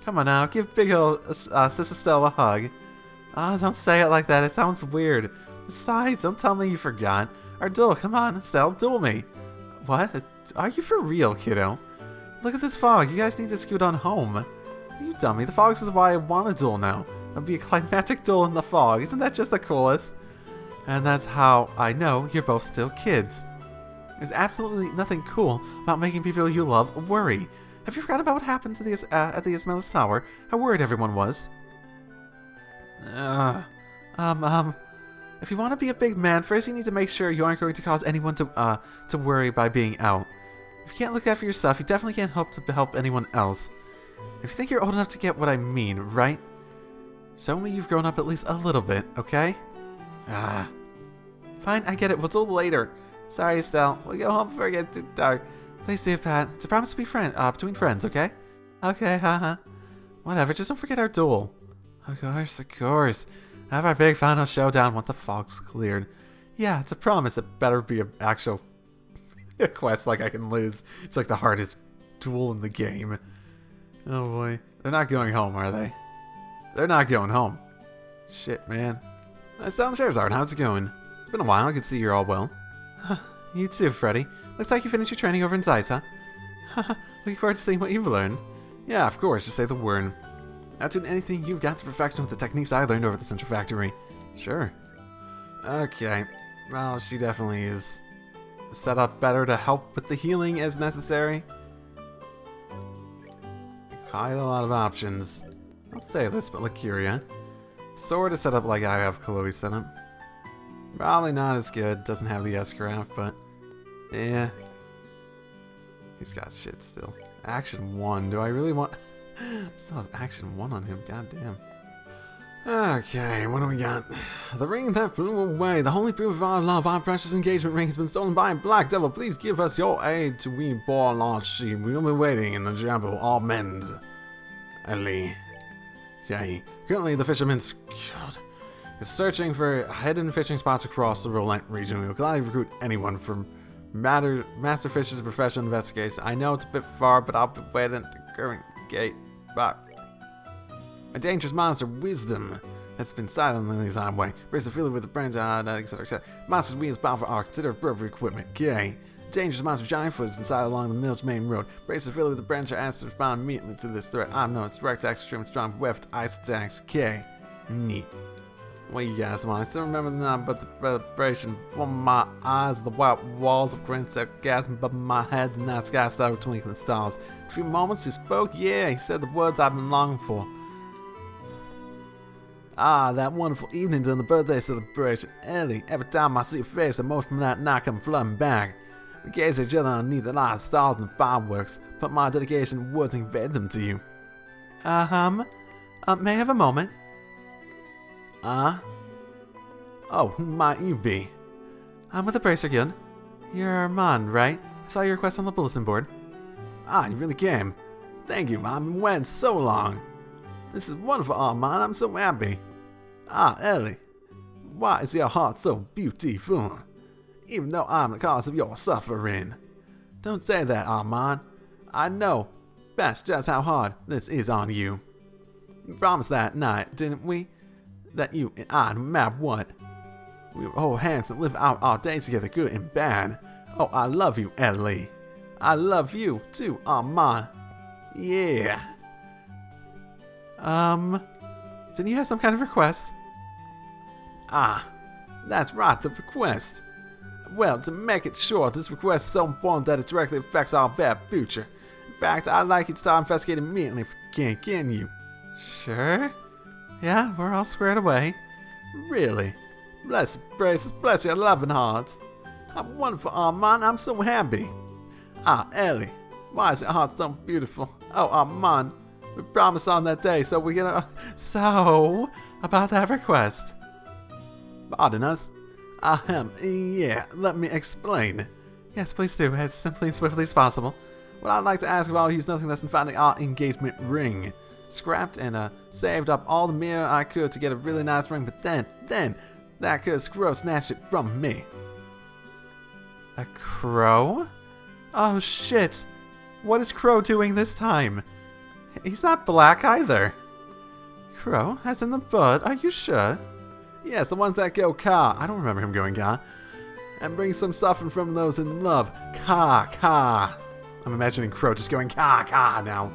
Come on now, give big old Sis Estelle a hug. Oh, don't say it like that, it sounds weird. Besides, don't tell me you forgot. Our duel, come on, Estelle, duel me. What? Are you for real, kiddo? Look at this fog, you guys need to scoot on home. You dummy, the fog is why I want a duel now. It'll be a climactic duel in the fog, isn't that just the coolest? And that's how I know you're both still kids. There's absolutely nothing cool about making people you love worry. Have you forgotten about what happened to the at the Ismaelis Tower? How worried everyone was? If you want to be a big man, first you need to make sure you aren't going to cause anyone to worry by being out. If you can't look after yourself, you definitely can't hope to help anyone else. If you think you're old enough to get what I mean, right? Show me you've grown up at least a little bit, okay? Fine, I get it. We'll duel later. Sorry, Estelle. We'll go home before it gets too dark. Please do, Pat. It's a promise to be between friends, okay? Okay, haha. Whatever, just don't forget our duel. Of course, of course. Have our big final showdown once the fog's cleared. Yeah, it's a promise. It better be an actual quest like I can lose. It's like the hardest duel in the game. Oh boy. They're not going home, are they? They're not going home. Shit, man. Estelle and Charizard, how's it going? It's been a while. I can see you're all well. You too, Freddy. Looks like you finished your training over in Zeiss, huh? Looking forward to seeing what you've learned. Yeah, of course. Just say the word. Not doing anything you've got to perfection with the techniques I learned over at the Central Factory. Sure. Okay. Well, she definitely is set up better to help with the healing as necessary. Quite a lot of options. Not Thalis, but Lacuria. Sort of set up like I have Chloe set up. Probably not as good. Doesn't have the S-Craft, but yeah. He's got shit still. Action 1. Do I really want... Still have Action 1 on him. God damn. Okay, what do we got? The ring that blew away. The only proof of our love. Our precious engagement ring has been stolen by a black devil. Please give us your aid to we poor lost sheep. We'll be waiting in the Jabal. All men's. Ali. Yay. Currently, the fisherman's... God. Is searching for hidden fishing spots across the Roulette region. We will gladly recruit anyone from Master Fish is a professional investigator. I know it's a bit far, but I'll be waiting at the current gate. But a dangerous monster wisdom has been silent in this highway. Brace affiliated with the branch, etc. etc. Monster's wheels bound for our consider appropriate equipment. Okay. Dangerous monster giant foot has been sighted along the Milch Main Road. Brace affiliated with the branch are asked to respond immediately to this threat. I know it's direct attacks, extreme strong weapons, ice attacks. Okay. Neat. What you guys want? I still remember the night, but the vibration from my eyes, the white walls of grand sarcasm above my head, the night sky started twinkling stars. A few moments he spoke, yeah, he said the words I've been longing for. Ah, that wonderful evening during the birthday celebration. Ellie, every time I see your face, the emotion from that night come flooding back. We gaze at each other underneath the light of stars and fireworks, put my dedication in words and conveyed them to you. May I have a moment? Oh, who might you be? I'm with the Bracer Guild. You're Mon, right? I saw your request on the bulletin board. Ah, you really came. Thank you, I've been waiting so long. This is wonderful, Armand, I'm so happy. Ah, Ellie, why is your heart so beautiful? Even though I'm the cause of your suffering. Don't say that, Armand. I know that's just how hard this is on you. We promised that night, didn't we? That you and I, no matter what, we would hold hands and live out our days together, good and bad. Oh, I love you, Ellie. I love you too, Armand. Yeah. Didn't you have some kind of request? Ah, that's right, the request. Well, to make it short, this request is so important that it directly affects our very future. In fact, I'd like you to start investigating immediately if you can you? Sure. Yeah, we're all squared away. Really? Bless your braces, bless your loving hearts. How wonderful, Armand, I'm so happy. Ah, Ellie, why is your heart so beautiful? Oh, Armand, we promised on that day, so we're gonna... So, about that request. Pardon us? Yeah, let me explain. Yes, please do, as simply and swiftly as possible. What I'd like to ask of all you is nothing less than finding our engagement ring. Scrapped and saved up all the mirror I could to get a really nice ring, but then, that cursed crow snatched it from me. A crow? Oh shit! What is Crow doing this time? He's not black either. Crow, as in the bud, are you sure? Yes, the ones that go ka. I don't remember him going ka. And bring some suffering from those in love. Ka. I'm imagining Crow just going ka now.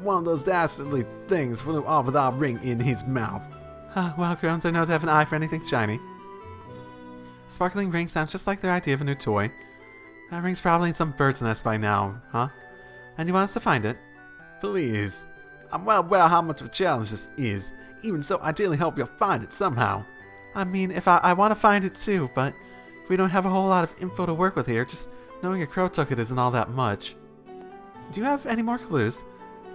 One of those dastardly things flew off with our ring in his mouth. Well, crones are known to have an eye for anything shiny. Sparkling ring sounds just like their idea of a new toy. That ring's probably in some bird's nest by now, huh? And you want us to find it? Please. I'm well aware how much of a challenge this is. Even so, I ideally hope you'll find it somehow. I mean, if I want to find it too, but we don't have a whole lot of info to work with here. Just knowing a crow took it isn't all that much. Do you have any more clues?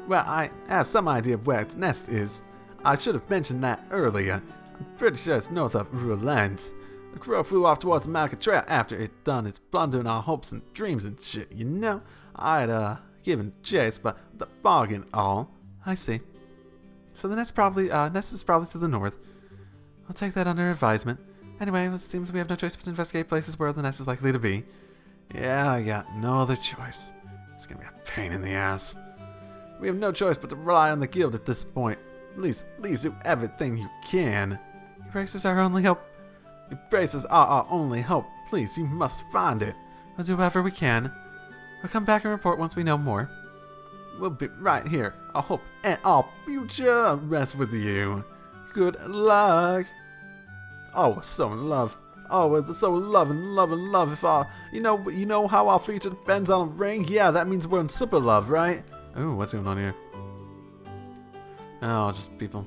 Well, I have some idea of where its nest is. I should have mentioned that earlier. I'm pretty sure it's north of Roulette. The crow flew off towards the Malka Trail after it done its plundering our hopes and dreams and shit, you know? I'd given chase, but the fog and all. I see. So the nest is probably to the north. I'll take that under advisement. Anyway, it seems we have no choice but to investigate places where the nest is likely to be. Yeah, I got no other choice. It's gonna be a pain in the ass. We have no choice but to rely on the guild at this point. Please do everything you can. Your braces are our only hope. Your braces are our only hope. Please, you must find it. We'll do whatever we can. We'll come back and report once we know more. We'll be right here. Our hope and our future rest with you. Good luck. Oh, we're so in love. Oh, we're so in love. If you know how our future depends on a ring. Yeah, that means we're in super love, right? Ooh, what's going on here? Oh, just people.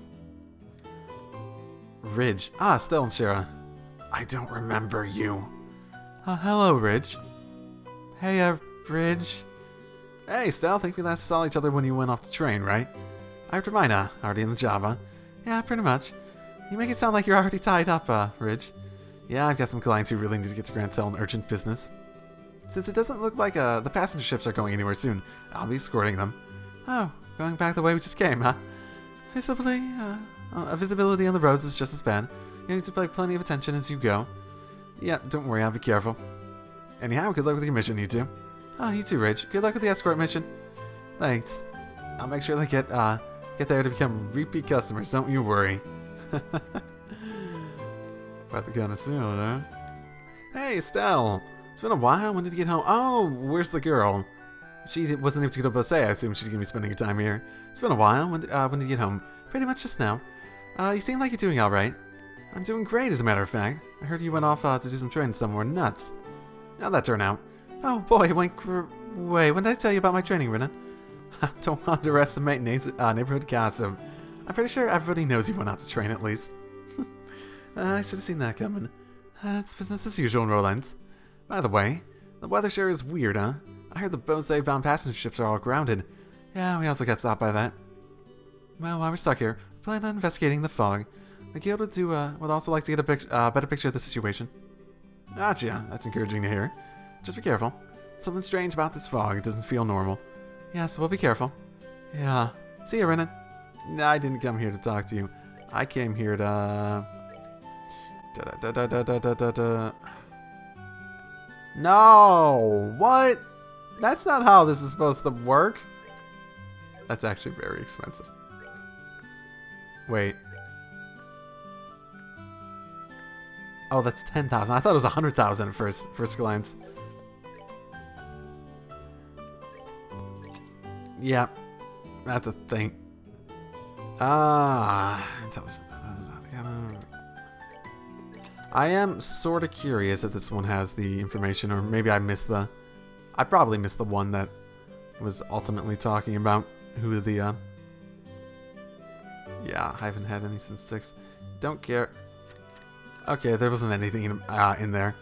Ridge. Ah, Stella and Shara. I don't remember you. Hello, Ridge. Hey, Ridge. Hey, Stella, I think we last saw each other when you went off the train, right? After mine, already in the job, huh? Yeah, pretty much. You make it sound like you're already tied up, Ridge. Yeah, I've got some clients who really need to get to Grand Cell on urgent business. Since it doesn't look like the passenger ships are going anywhere soon, I'll be escorting them. Oh, going back the way we just came, huh? Visibility on the roads is just as bad. You need to pay plenty of attention as you go. Yeah, don't worry, I'll be careful. Anyhow, good luck with your mission, you two. Oh, you too, Ridge. Good luck with the escort mission. Thanks. I'll make sure they get there to become repeat customers, don't you worry. About to go soon, huh? Hey, Estelle! It's been a while. When did you get home? Oh, where's the girl? She wasn't able to go to Bose. I assume she's gonna be spending her time here. It's been a while. When did you get home? Pretty much just now. You seem like you're doing alright. I'm doing great, as a matter of fact. I heard you went off to do some training somewhere nuts. How'd that turn out? Oh boy, it went wait, when did I tell you about my training, Renan? Don't underestimate neighborhood gossip. I'm pretty sure everybody knows you went out to train at least. I should have seen that coming. It's business as usual in Roland. By the way, the weather sure is weird, huh? I heard the Bose-bound passenger ships are all grounded. Yeah, we also got stopped by that. Well, while we're stuck here, we plan on investigating the fog. The guild would also like to get a better picture of the situation. Gotcha, that's encouraging to hear. Just be careful. Something strange about this fog. It doesn't feel normal. Yes, we'll be careful. Yeah. See you, Renan. Nah, I didn't come here to talk to you. I came here to... No! What? That's not how this is supposed to work. That's actually very expensive. Wait. Oh, that's 10,000. I thought it was 100,000 at first glance. Yeah, that's a thing. I am sort of curious if this one has the information, or maybe I probably missed the one that was ultimately talking about who the, yeah, I haven't had any since 6. Don't care. Okay, there wasn't anything in there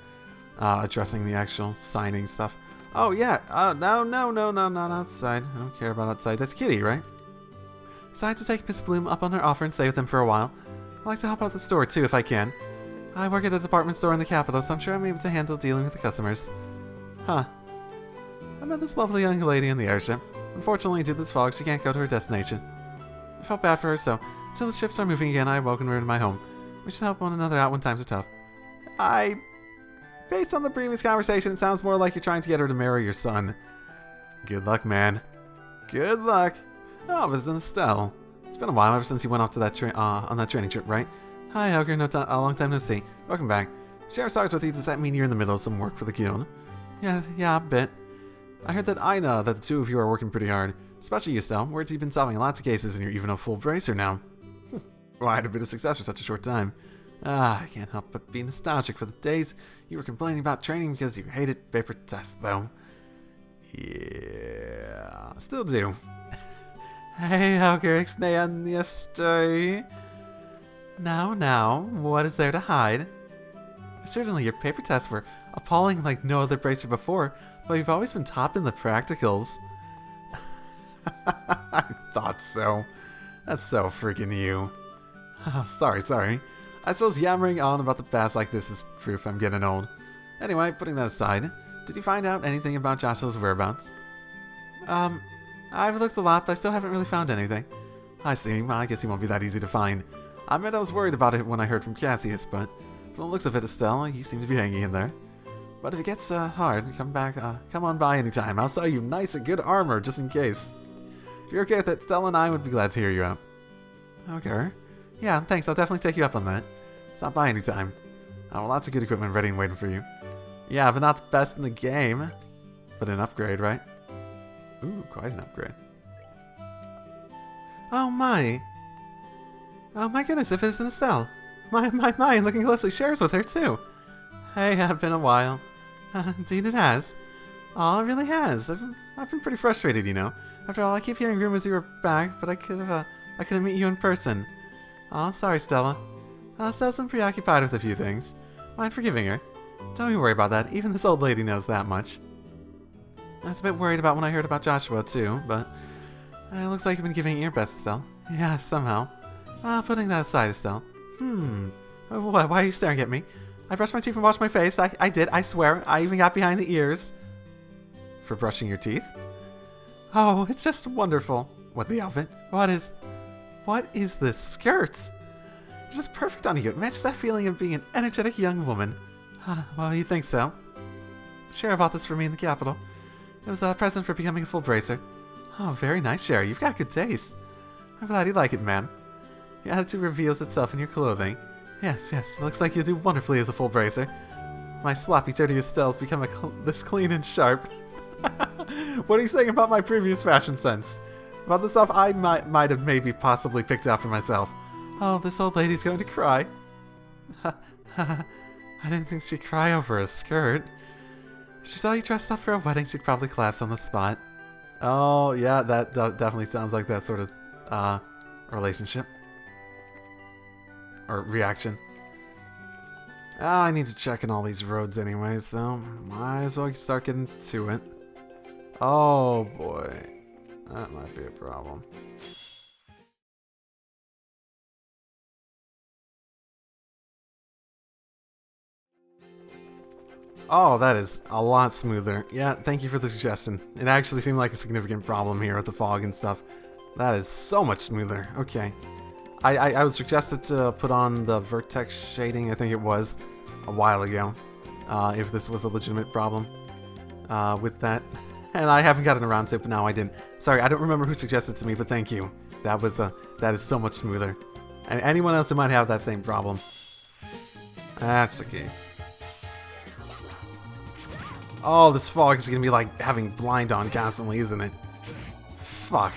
addressing the actual signing stuff. Oh, yeah. No, not outside. I don't care about outside. That's Kitty, right? Decided to take Miss Bloom up on her offer and stay with them for a while. I'd like to help out the store, too, if I can. I work at a department store in the capital, so I'm sure I'm able to handle dealing with the customers. Huh. I met this lovely young lady in the airship. Unfortunately, due to this fog, she can't go to her destination. I felt bad for her, so until the ships are moving again, I welcome her to my home. We should help one another out when times are tough. Based on the previous conversation, it sounds more like you're trying to get her to marry your son. Good luck, man. Good luck. Oh, this is Estelle. It's been a while ever since you went off to that on that training trip, right? Hi, Helger. A long time no see. Welcome back. Share stars with you. Does that mean you're in the middle of some work for the guild? Yeah, a bit. I heard that that the two of you are working pretty hard. Especially you, Estelle. Word you've been solving lots of cases and you're even a full bracer now. Well, I had a bit of success for such a short time. I can't help but be nostalgic for the days you were complaining about training because you hated paper tests, though. Yeah, still do. Hey, Helger, explain your story. Now, what is there to hide? Certainly, your paper tests were appalling like no other bracer before, but you've always been top in the practicals. I thought so. That's so freaking you. Oh, sorry. I suppose yammering on about the past like this is proof I'm getting old. Anyway, putting that aside, did you find out anything about Joshua's whereabouts? I've looked a lot, but I still haven't really found anything. I see. Well, I guess he won't be that easy to find. I admit I was worried about it when I heard from Cassius, but from the looks of it, Estelle, you seem to be hanging in there. But if it gets hard, come on by anytime. I'll sell you nice and good armor, just in case. If you're okay with it, Stella and I would be glad to hear you out. Okay. Yeah, thanks. I'll definitely take you up on that. Stop by anytime. Lots of good equipment ready and waiting for you. Yeah, but not the best in the game. But an upgrade, right? Ooh, quite an upgrade. Oh my goodness, if it's in Estelle. My, looking closely shares with her too. Hey, it's been a while. Indeed it has. Oh, it really has. I've been pretty frustrated, you know. After all, I keep hearing rumors you were back, but I couldn't meet you in person. Oh, sorry, Stella. Stella's been preoccupied with a few things. Mind forgiving her? Don't you worry about that. Even this old lady knows that much. I was a bit worried about when I heard about Joshua, too, but it looks like you've been giving it your best, Estelle. Yeah, somehow. Putting that aside, Estelle. Why are you staring at me? I brushed my teeth and washed my face. I did, I swear. I even got behind the ears. For brushing your teeth? Oh, it's just wonderful. What, the outfit? What is this skirt? It's just perfect on you. It matches that feeling of being an energetic young woman. Well, you think so? Cher bought this for me in the capital. It was a present for becoming a full bracer. Oh, very nice, Cher. You've got good taste. I'm glad you like it, ma'am. Your attitude reveals itself in your clothing. Yes, yes, looks like you do wonderfully as a full bracer. My sloppy, dirty Estelle's become this clean and sharp. What are you saying about my previous fashion sense? About the stuff I might have maybe possibly picked out for myself. Oh, this old lady's going to cry. I didn't think she'd cry over a skirt. If she saw you dressed up for a wedding, she'd probably collapse on the spot. Oh, yeah, that definitely sounds like that sort of relationship. Or reaction. I need to check in all these roads anyway, so might as well start getting to it. Oh boy, that might be a problem. Oh, that is a lot smoother. Yeah, thank you for the suggestion. It actually seemed like a significant problem here with the fog and stuff. That is so much smoother. Okay. I was suggested to put on the vertex shading, I think it was, a while ago. If this was a legitimate problem with that. And I haven't gotten around to it, but now I didn't. Sorry, I don't remember who suggested it to me, but thank you. That is so much smoother. And anyone else who might have that same problem. That's the key. Oh, this fog is gonna be like having blind on constantly, isn't it? Fuck.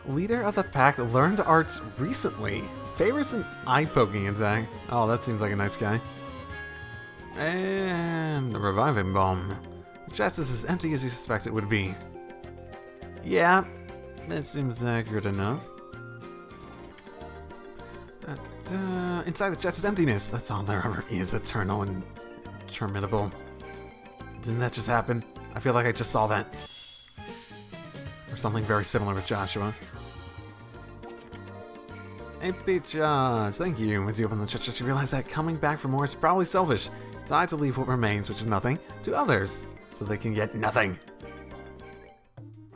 Leader of the pack learned arts recently. Favors an eye poking attack. Oh, that seems like a nice guy. And a reviving bomb. The chest is as empty as you suspect it would be. Yeah, that seems accurate enough. Inside the chest is emptiness. That's all there ever is, eternal and interminable. Didn't that just happen? I feel like I just saw that. Or something very similar with Joshua. Hey, Peaches, thank you. Once you open the chest, you realize that coming back for more is probably selfish. So I have to leave what remains, which is nothing, to others, so they can get nothing.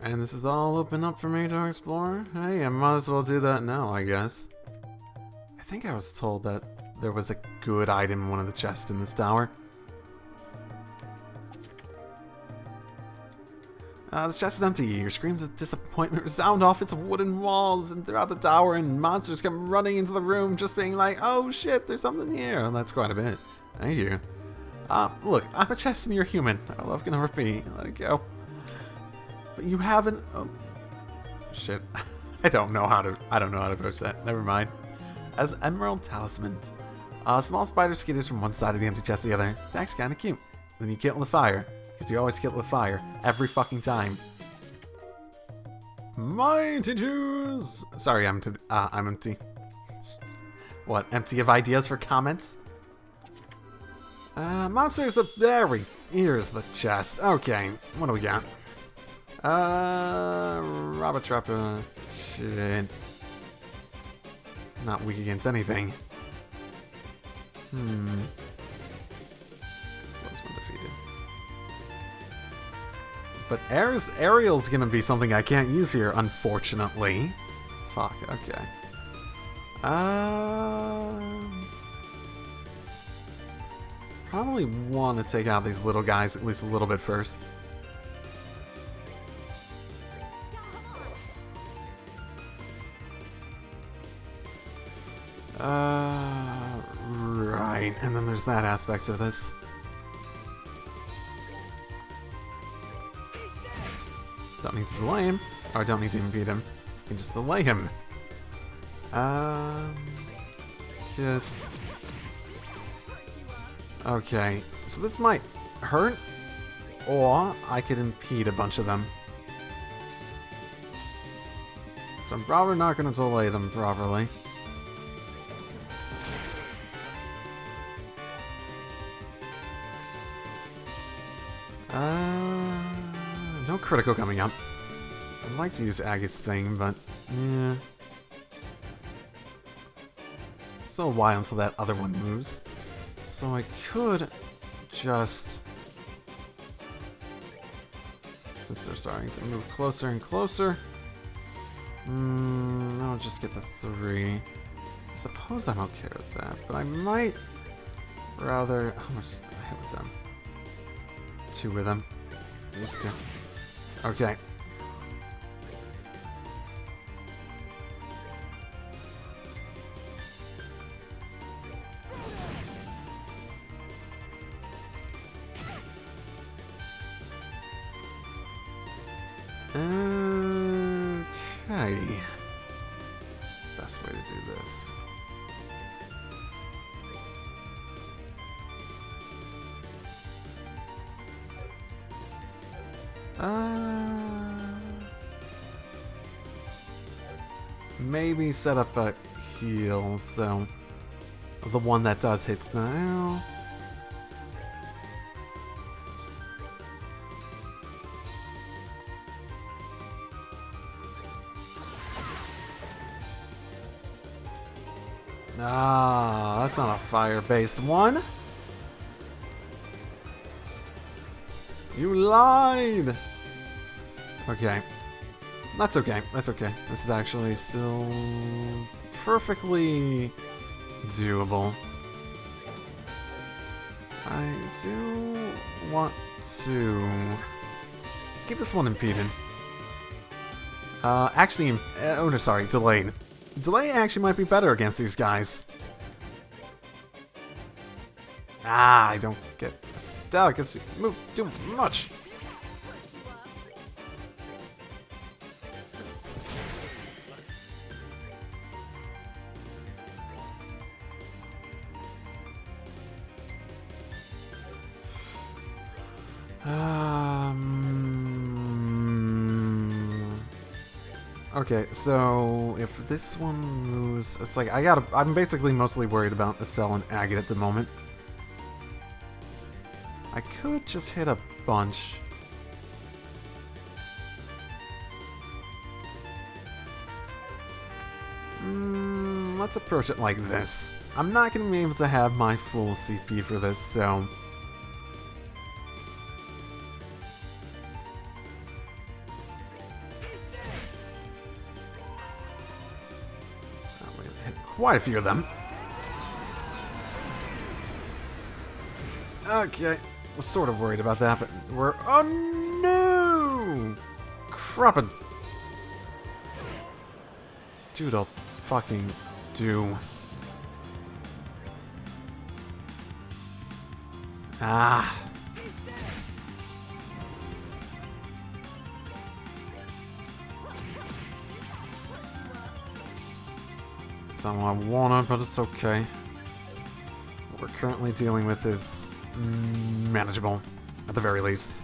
And this is all open up for me to explore? Hey, I might as well do that now, I guess. I think I was told that there was a good item in one of the chests in this tower. The chest is empty. Your screams of disappointment resound off its wooden walls and throughout the tower, and monsters come running into the room just being like, oh shit, there's something here. And that's quite a bit. Thank you. Look, I'm a chest and you're human. Our love can never be. Let it go. But you haven't... Oh, shit. I don't know how to approach that. Never mind. As Emerald Talisman. A small spider skitters from one side of the empty chest to the other. It's actually kind of cute. Then you kill it with fire. Because you always kill it with fire. Every fucking time. Mighty Jews! Sorry, I'm empty. What, empty of ideas for comments? Monsters of Berry. Here's the chest. Okay, what do we got? Robber Trapper. Shit. Not weak against anything. Close one defeated. But Ariel's gonna be something I can't use here, unfortunately. Fuck, okay. Probably want to take out these little guys at least a little bit first. Right, and then there's that aspect of this. Don't need to delay him, or don't need to impede him. You can just delay him. Yes. Okay, so this might hurt, or I could impede a bunch of them. So I'm probably not going to delay them properly. No critical coming up. I'd like to use Agate's thing, but yeah. Still a while until that other one moves. So I could just... Since they're starting to move closer and closer. I'll just get the 3. I suppose I'm okay with that, but I might rather... How much did I hit with them? two of them. These two. Okay. Okay. Best way to do this. Maybe set up a heal, so the one that does hits now. Ah, that's not a fire-based one. You lied! Okay. That's okay. That's okay. This is actually still perfectly doable. I do want to... Let's keep this one impeded. Actually, oh no, sorry, delayed. Delay actually might be better against these guys. Ah, I don't get stuck because you move too much. Okay, so if this one moves, it's like I'm basically mostly worried about Estelle and Agate at the moment. I could just hit a bunch. Let's approach it like this. I'm not going to be able to have my full CP for this, so... Quite a few of them. Okay, was sort of worried about that, but we're... Oh no! Cruppin'. Dude, I'll fucking do. Ah. It's not what I wanted, but it's okay. What we're currently dealing with is manageable, at the very least.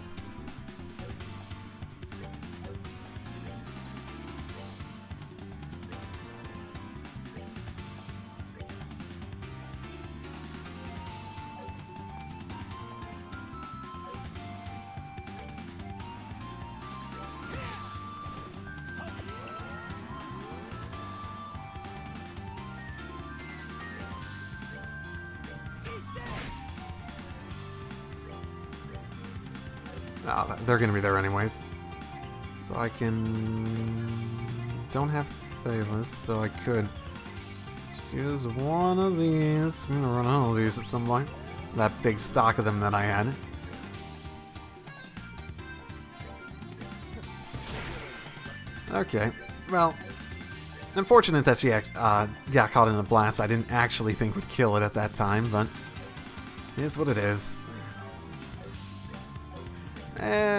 Oh, they're gonna be there anyways. So I can... Don't have Thalos, so I could just use one of these. I'm gonna run out of these at some point. That big stock of them that I had. Okay, well... Unfortunate that she got caught in a blast I didn't actually think would kill it at that time, but... It is what it is.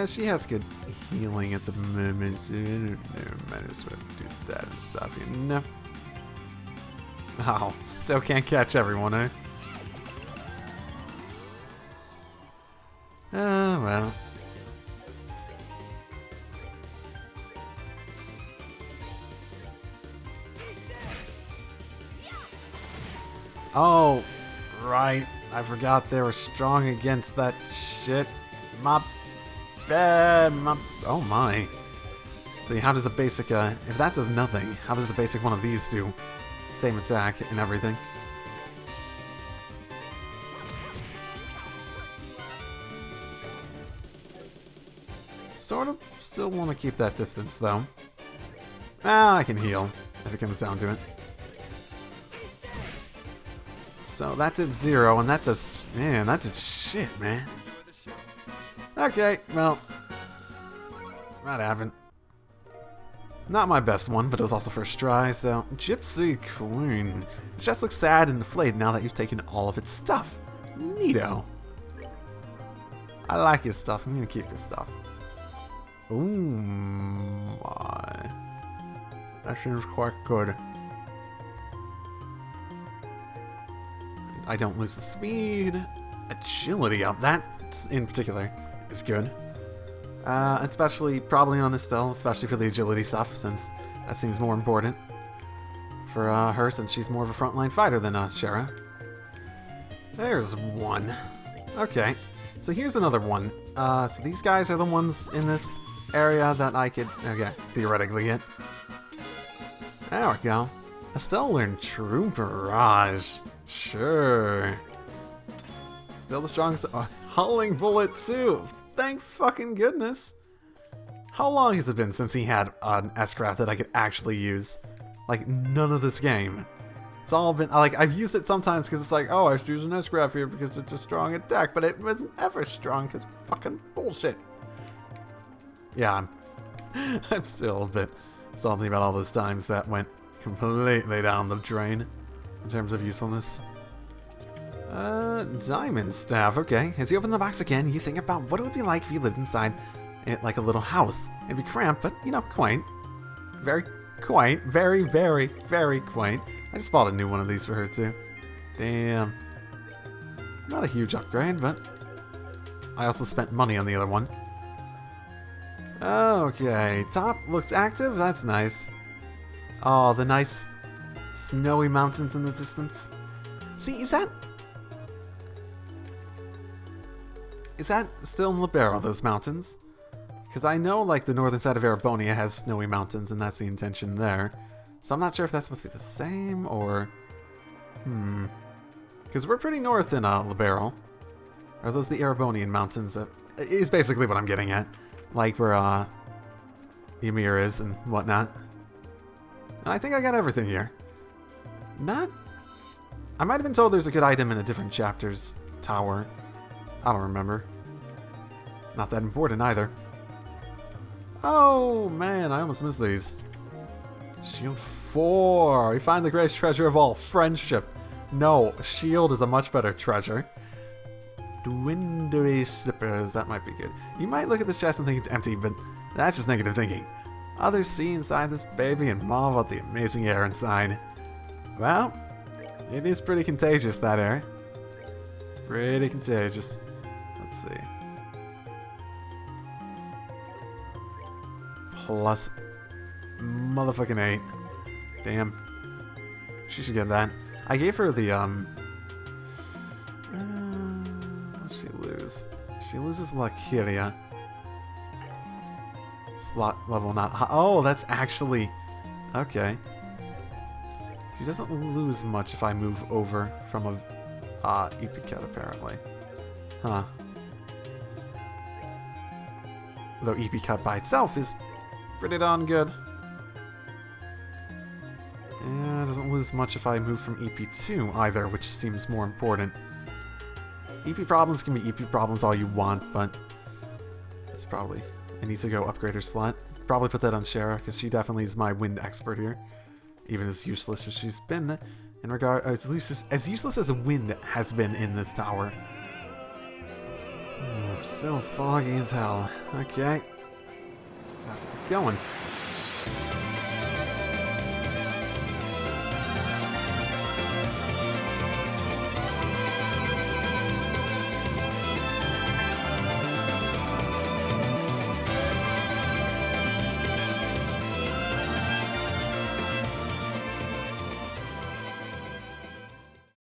She has good healing at the moment, so might as well do that and stuff, you know? Oh, still can't catch everyone, eh? Well. Oh, right. I forgot they were strong against that shit. My bad. Oh my. See, how does a basic, if that does nothing, how does the basic one of these do? Same attack and everything. Sort of still want to keep that distance, though. Ah, I can heal, if it comes down to it. So that did 0, and that does... Man, that did shit, man. Okay, well, that happened. Not my best one, but it was also first try, so Gypsy Queen. It just looks sad and deflated now that you've taken all of its stuff. Neato. I like your stuff. I'm gonna keep your stuff. Ooh, my. That seems quite good. I don't lose the speed. Agility up. That, in particular, is good. Especially, probably on Estelle, especially for the agility stuff, since that seems more important for her, since she's more of a frontline fighter than Shara. There's one. Okay, so here's another one. So these guys are the ones in this area that I could, okay, theoretically get. There we go. Estelle learned True Barrage. Sure. Still the strongest. Hulling Bullet too. Thank fucking goodness. How long has it been since he had an S-Craft that I could actually use? Like, none of this game. It's all been, like, I've used it sometimes because it's like, oh, I should use an S-Craft here because it's a strong attack, but it wasn't ever strong because fucking bullshit. Yeah, I'm still a bit salty about all those times that went completely down the drain in terms of usefulness. Diamond Staff, okay. As you open the box again, you think about what it would be like if you lived inside it like a little house. It'd be cramped, but, you know, quaint. Very quaint. Very, very, very quaint. I just bought a new one of these for her, too. Damn. Not a huge upgrade, but I also spent money on the other one. Okay, top looks active. That's nice. Oh, the nice snowy mountains in the distance. See, is that still in Libero, those mountains? Because I know, like, the northern side of Erebonia has snowy mountains, and that's the intention there. So I'm not sure if that's supposed to be the same, or... Because we're pretty north in Libero. Are those the Erebonian mountains? Is basically what I'm getting at. Like where Ymir is and whatnot. And I think I got everything here. Not... I might have been told there's a good item in a different chapter's tower. I don't remember. Not that important either. Oh man, I almost missed these. Shield 4. We find the greatest treasure of all, friendship. No, shield is a much better treasure. Dwindly slippers, that might be good. You might look at this chest and think it's empty, but that's just negative thinking. Others see inside this baby and marvel at the amazing air inside. Well, it is pretty contagious, that air. Pretty contagious. Let's see. Plus motherfucking 8. Damn. She should get that. I gave her the, what'd she lose? She loses Lakiria. Slot level not high. Oh, that's actually... Okay. She doesn't lose much if I move over from a EP cut, apparently. Huh. Though EP cut by itself is pretty darn good. Yeah, it doesn't lose much if I move from EP2 either, which seems more important. EP problems can be EP problems all you want, but it's probably... I need to go upgrade her slot. Probably put that on Shara, because she definitely is my wind expert here. Even as useless as she's been in regard... as useless as a wind has been in this tower. So foggy as hell. Okay. Just have to keep going.